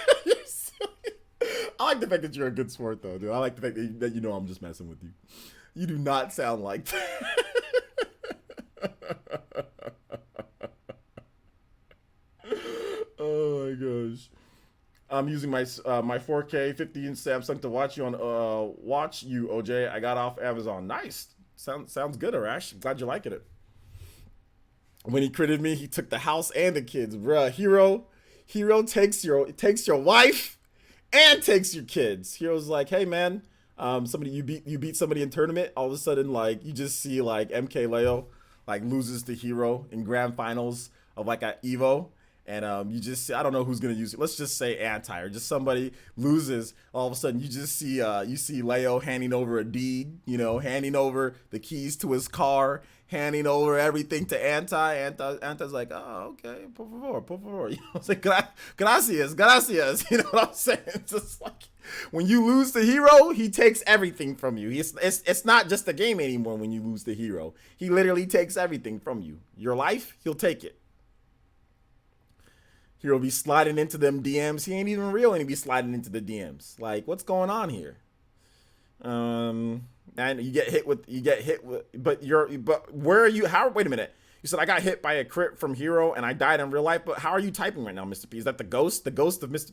I like the fact that you're a good sport, though, dude. I like the fact that you know I'm just messing with you. You do not sound like that. Oh my gosh. I'm using my 4K 50-inch Samsung to watch you OJ. I got off Amazon. Nice. Sounds good, Arash. I'm glad you're liking it. When he critted me, he took the house and the kids. Bruh, Hero takes your wife and takes your kids. Hero's like, hey man, you beat somebody in tournament. All of a sudden, like you just see like MKLeo like loses to Hero in grand finals of like a Evo. And you just see, I don't know who's gonna use it. Let's just say anti or just somebody loses. All of a sudden, you just see Leo handing over a deed, handing over the keys to his car, handing over everything to anti. Anti's like, oh, okay, por favor. It's like, gracias. You know what I'm saying? It's just like when you lose the hero, he takes everything from you. It's not just a game anymore when you lose the hero. He literally takes everything from you. Your life, he'll take it. He'll be sliding into them DMs. He ain't even real and he be sliding into the DMs. Like, what's going on here? And you get hit with, but where are you? Wait a minute. You said I got hit by a crit from Hero and I died in real life, but how are you typing right now, Mr. P? Is that the ghost of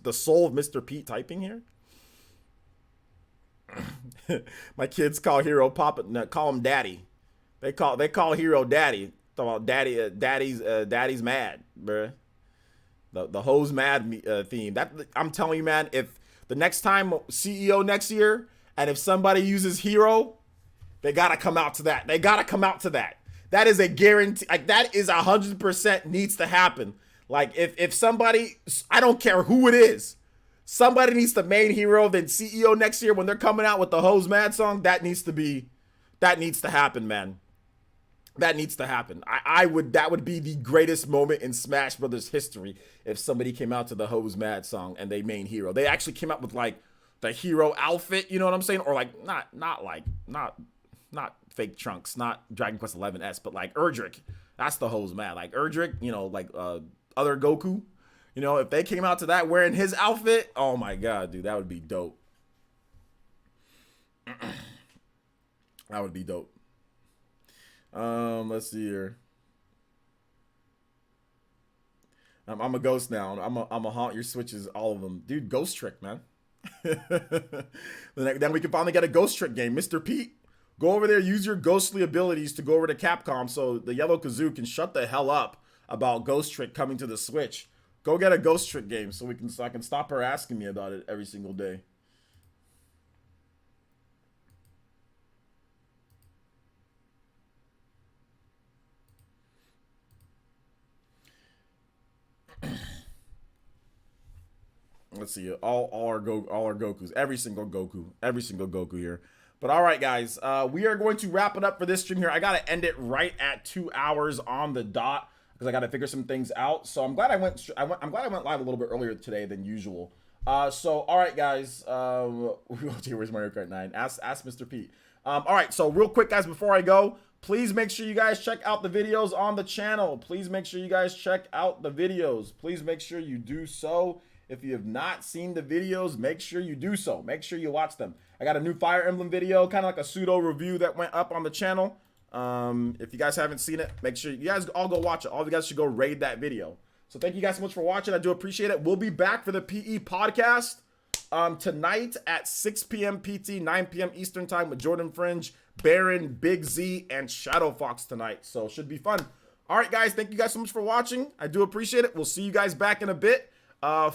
the soul of Mr. P typing here? My kids call Hero Papa, no, call him Daddy. They call Hero Daddy. Talk about daddy's mad, bruh. The hose mad theme. That I'm telling you, man. If the next time CEO next year, and if somebody uses hero, they gotta come out to that. They gotta come out to that. That is a guarantee. Like that is 100% needs to happen. Like if somebody, I don't care who it is, somebody needs the main hero. Then CEO next year when they're coming out with the hose mad song, that needs to happen, man. That needs to happen. That would be the greatest moment in Smash Brothers history if somebody came out to the Hose Mad song and they main hero. They actually came out with like the hero outfit, you know what I'm saying? Or like not fake Trunks, not Dragon Quest 11S, but like Erdrick. That's the Hose Mad. Like Erdrick, you know, like other Goku. You know, if they came out to that wearing his outfit, oh my god, dude, that would be dope. That would be dope. Let's see here. I'm a ghost now. I'm a haunt your switches, all of them, dude. Ghost Trick, man. Then we can finally get a Ghost Trick game, Mr. Pete. Go over there, use your ghostly abilities to go over to Capcom so the Yellow Kazoo can shut the hell up about Ghost Trick coming to the Switch. Go get a Ghost Trick game so I can stop her asking me about it every single day. Let's see, all our Gokus, every single Goku here. But all right, guys, we are going to wrap it up for this stream here. I gotta end it right at 2 hours on the dot because I gotta figure some things out. So I'm glad I went live a little bit earlier today than usual. So all right, guys, where's Mario Kart 9? Ask Mr. Pete. All right, so real quick, guys, before I go, please make sure you guys check out the videos on the channel. Please make sure you guys check out the videos. Please make sure you do so. If you have not seen the videos, make sure you do so. Make sure you watch them. I got a new Fire Emblem video, kind of like a pseudo review that went up on the channel. If you guys haven't seen it, make sure you guys all go watch it. All of you guys should go raid that video. So thank you guys so much for watching. I do appreciate it. We'll be back for the PE podcast tonight at 6 p.m. PT, 9 p.m. Eastern time with Jordan Fringe, Baron, Big Z, and Shadow Fox tonight. So it should be fun. All right, guys. Thank you guys so much for watching. I do appreciate it. We'll see you guys back in a bit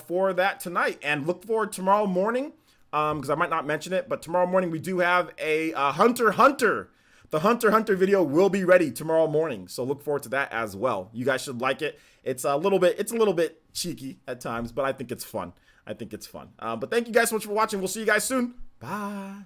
for that tonight. And look forward tomorrow morning, because I might not mention it, but tomorrow morning we do have a Hunter x Hunter. The Hunter x Hunter video will be ready tomorrow morning, so look forward to that as well. You guys should like it. It's a little bit cheeky at times, but I think it's fun. But thank you guys so much for watching. We'll see you guys soon. Bye.